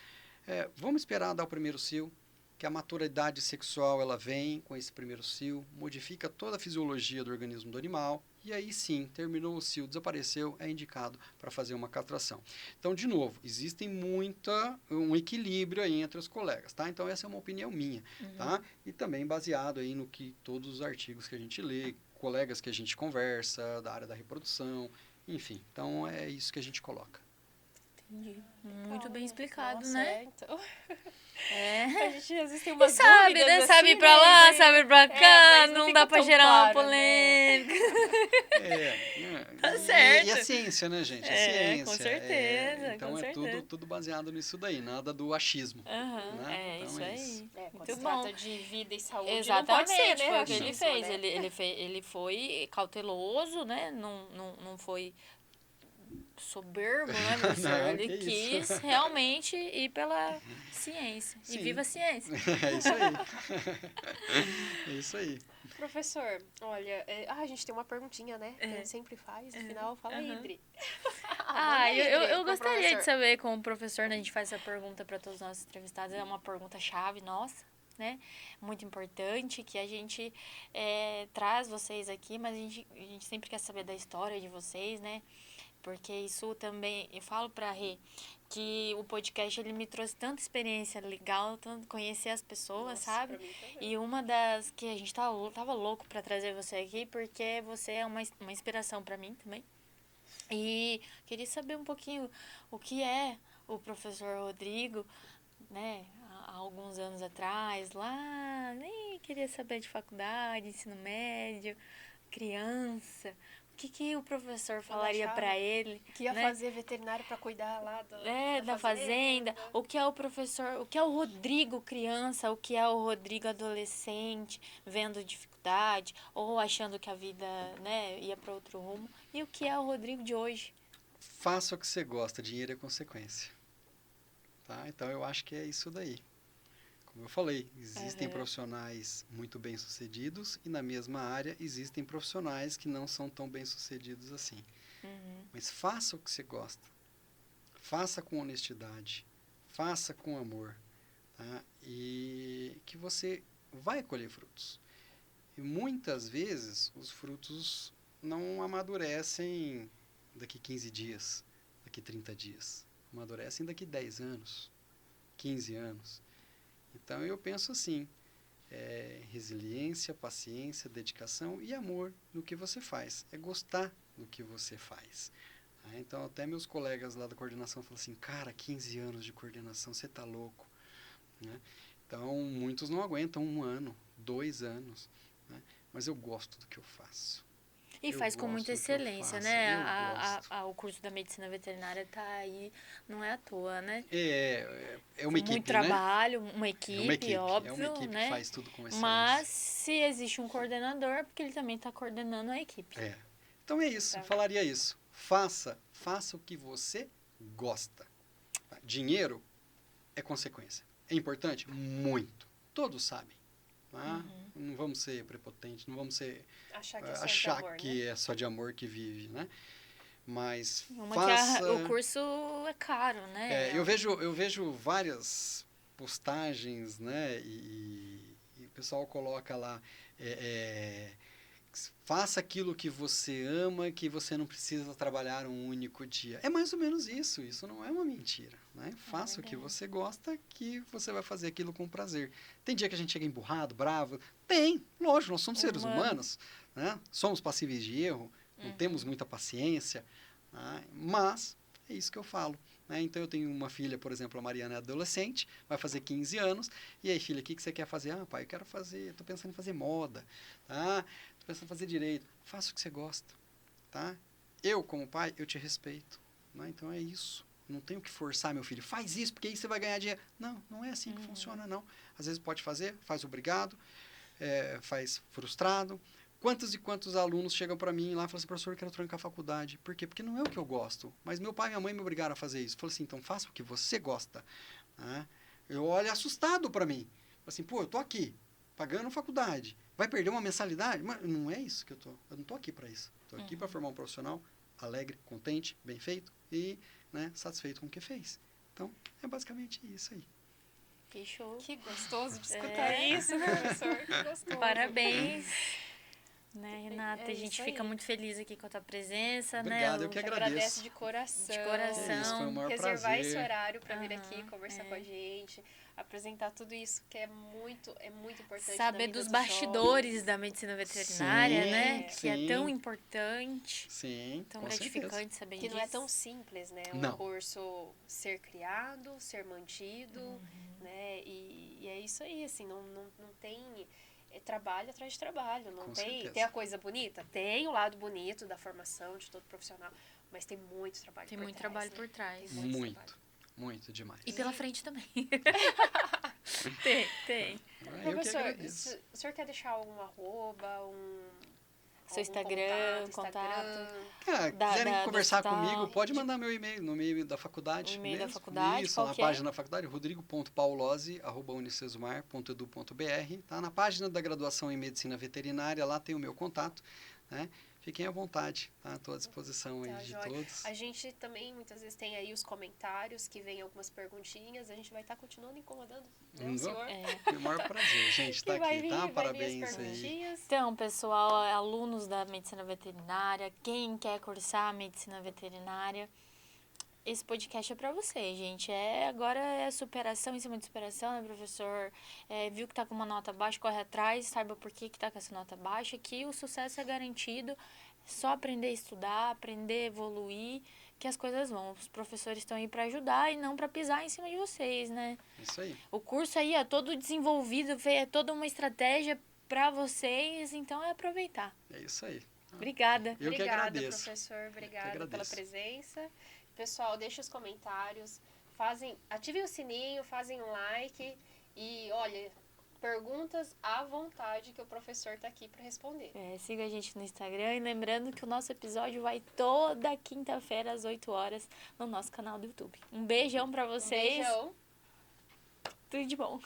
vamos esperar dar o primeiro cio, que a maturidade sexual ela vem com esse primeiro cio, modifica toda a fisiologia do organismo do animal, e aí sim, terminou o cio, desapareceu, é indicado para fazer uma castração. Então, de novo, existe um equilíbrio aí entre os colegas, tá? Então, essa é uma opinião minha, tá? E também baseado aí no que todos os artigos que a gente lê, colegas que a gente conversa, da área da reprodução, enfim. Então, é isso que a gente coloca. Entendi. Muito bem explicado, Nossa, né? Então... A gente às vezes tem umas sabe, dúvidas, né? assim, Sabe ir pra lá, mas, sabe ir pra cá, mas não fica dá pra tão gerar uma claro, polêmica. Tá E certo. a ciência, né, gente? A ciência. Com certeza, Então, com certeza. tudo baseado nisso daí, nada do achismo. Né? Então, isso aí. quando Muito se bom. trata de vida e saúde, Exatamente, não pode ser, né? foi o que ele Achismo, fez. né? Ele foi cauteloso, né? Não foi soberbo, né, professor? Não, Ele que isso. quis realmente ir pela ciência. Sim. E viva a ciência. É isso aí. É isso aí. Professor, olha, a gente tem uma perguntinha, né? Que a gente sempre faz, no final, fala aí, Idri. Eu gostaria de saber, como professor, né, a gente faz essa pergunta para todos os nossos entrevistados, é uma pergunta-chave nossa, né? Muito importante, que a gente traz vocês aqui, mas a gente sempre quer saber da história de vocês, né? Porque isso também, eu falo pra Rê, que o podcast ele me trouxe tanta experiência legal, tanto conhecer as pessoas, sabe? E uma das que a gente tava louco pra trazer você aqui, porque você é uma inspiração pra mim também. E queria saber um pouquinho o que é o professor Rodrigo, né? Há alguns anos atrás, lá, nem queria saber de faculdade, ensino médio, criança. O que o professor falaria para ele? Que ia né? fazer veterinário para cuidar lá da fazenda. O que é o professor, o que é o Rodrigo criança, o que é o Rodrigo adolescente, vendo dificuldade ou achando que a vida, né, ia para outro rumo. E o que é o Rodrigo de hoje? Faça o que você gosta, dinheiro é consequência. Tá? Então, eu acho que é isso daí. Como eu falei, existem profissionais muito bem-sucedidos e na mesma área existem profissionais que não são tão bem-sucedidos assim. Mas faça o que você gosta. Faça com honestidade. Faça com amor. Tá? E que você vai colher frutos. E muitas vezes os frutos não amadurecem daqui 15 dias, daqui 30 dias. Amadurecem daqui 10 anos, 15 anos. Então, eu penso assim, resiliência, paciência, dedicação e amor no que você faz. É gostar do que você faz. Então, até meus colegas lá da coordenação falam assim, cara, 15 anos de coordenação, você tá louco, né? Então, muitos não aguentam 1 ano, 2 anos, né? Mas eu gosto do que eu faço. E Eu faz com muita gosto do que eu excelência, faço, né? eu gosto. O curso da medicina veterinária tá aí, não é à toa, né? É uma Muito equipe, né? trabalho, uma É equipe, é uma óbvio, equipe que né? faz tudo com Mas excelência. se existe um coordenador, é porque ele também está coordenando a equipe. Então é isso, Tá. falaria isso. Faça o que você gosta. Tá? Dinheiro é consequência. É importante? Muito. Todos sabem. Tá? Não vamos ser prepotentes, não vamos ser Achar que é só de achar amor, que né? é só de amor que vive, né? Mas O curso é caro, né? eu vejo várias postagens, né? E o pessoal coloca lá, faça aquilo que você ama, que você não precisa trabalhar um único dia. É mais ou menos isso. Isso não é uma mentira, né? Faça o que você gosta, que você vai fazer aquilo com prazer. Tem dia que a gente chega emburrado, bravo. Tem, lógico, nós somos seres humanos, né? Somos passíveis de erro, não temos muita paciência, né? Mas é isso que eu falo. Né? Então, eu tenho uma filha, por exemplo, a Mariana é adolescente, vai fazer 15 anos. E aí, filha, o que você quer fazer? Ah, pai, eu quero fazer, estou pensando em fazer moda. Tá? Estou pensando em fazer direito. Faça o que você gosta. Tá? Eu, como pai, eu te respeito. Né? Então, é isso. Não tenho que forçar meu filho. Faz isso, porque aí você vai ganhar dinheiro. Não, não é assim que funciona, não. Às vezes pode fazer, faz obrigado, faz frustrado. Quantos e quantos alunos chegam para mim lá e falam assim, professor, eu quero trancar a faculdade. Por quê? Porque não é o que eu gosto. Mas meu pai e minha mãe me obrigaram a fazer isso. Falei assim, então faça o que você gosta. Né? Eu olho assustado para mim. Falei assim, pô, eu tô aqui, pagando faculdade. Vai perder uma mensalidade? Mas não é isso que eu tô. Eu não tô aqui para isso. Tô aqui para formar um profissional alegre, contente, bem feito e, né, satisfeito com o que fez. Então, é basicamente isso aí. Que show. Que gostoso de escutar isso, professor. Que gostoso. Parabéns. Né, Renata? É A gente isso fica aí. muito feliz aqui com a tua presença, Obrigado, né? eu que Te agradeço. agradece de coração. De coração. Que isso, foi o maior Reservar prazer. esse horário para vir aqui conversar com a gente, apresentar tudo isso que é muito importante. Saber na vida dos dos bastidores jovens. da medicina veterinária, Sim, né? Que é sim. tão importante, Sim, tão com certeza. gratificante saber Que disso. não é tão simples, né? Um Não. curso ser criado, ser mantido, né? E é isso aí, assim, não tem trabalho atrás de trabalho, não Com tem. certeza. Tem a coisa bonita? Tem o lado bonito da formação de todo profissional, mas tem muito trabalho Tem por muito trás, trabalho né? por trás. Tem muito trabalho. Muito demais. E pela frente também. Tem. Eu que Professor, agradeço. o senhor quer deixar algum arroba, Seu algum Instagram, Quiserem conversar da comigo, pode mandar meu e-mail, no e-mail da faculdade. O e-mail da mesmo. faculdade, Isso, qual na que é? página da faculdade, rodrigo.paulose@unicesumar.edu.br. Tá? Na página da graduação em medicina veterinária, lá tem o meu contato. Né? Fiquem à vontade, tá? Estou à disposição aí Tá, de joia. todos. A gente também, muitas vezes, tem aí os comentários, que vem algumas perguntinhas. A gente vai estar continuando incomodando, né, o senhor? Foi o maior prazer, gente, estar vai aqui, vir, tá? vai vir as Parabéns aí. perguntinhas. Então, pessoal, alunos da medicina veterinária, quem quer cursar medicina veterinária, esse podcast é para você, gente. Agora é superação em cima de superação, né, professor? Viu que tá com uma nota baixa, corre atrás, saiba por que tá com essa nota baixa, que o sucesso é garantido. É só aprender a estudar, aprender a evoluir, que as coisas vão. Os professores estão aí para ajudar e não para pisar em cima de vocês, né? Isso aí. O curso aí é todo desenvolvido, é toda uma estratégia para vocês, então é aproveitar. É isso aí. Obrigada. Eu que Obrigada, agradeço. professor. Obrigada agradeço. pela presença. Pessoal, deixe os comentários, ativem o sininho, fazem um like e, olha, perguntas à vontade que o professor está aqui para responder. Siga a gente no Instagram e lembrando que o nosso episódio vai toda quinta-feira às 8 horas no nosso canal do YouTube. Um beijão para vocês. Um beijão. Tudo de bom.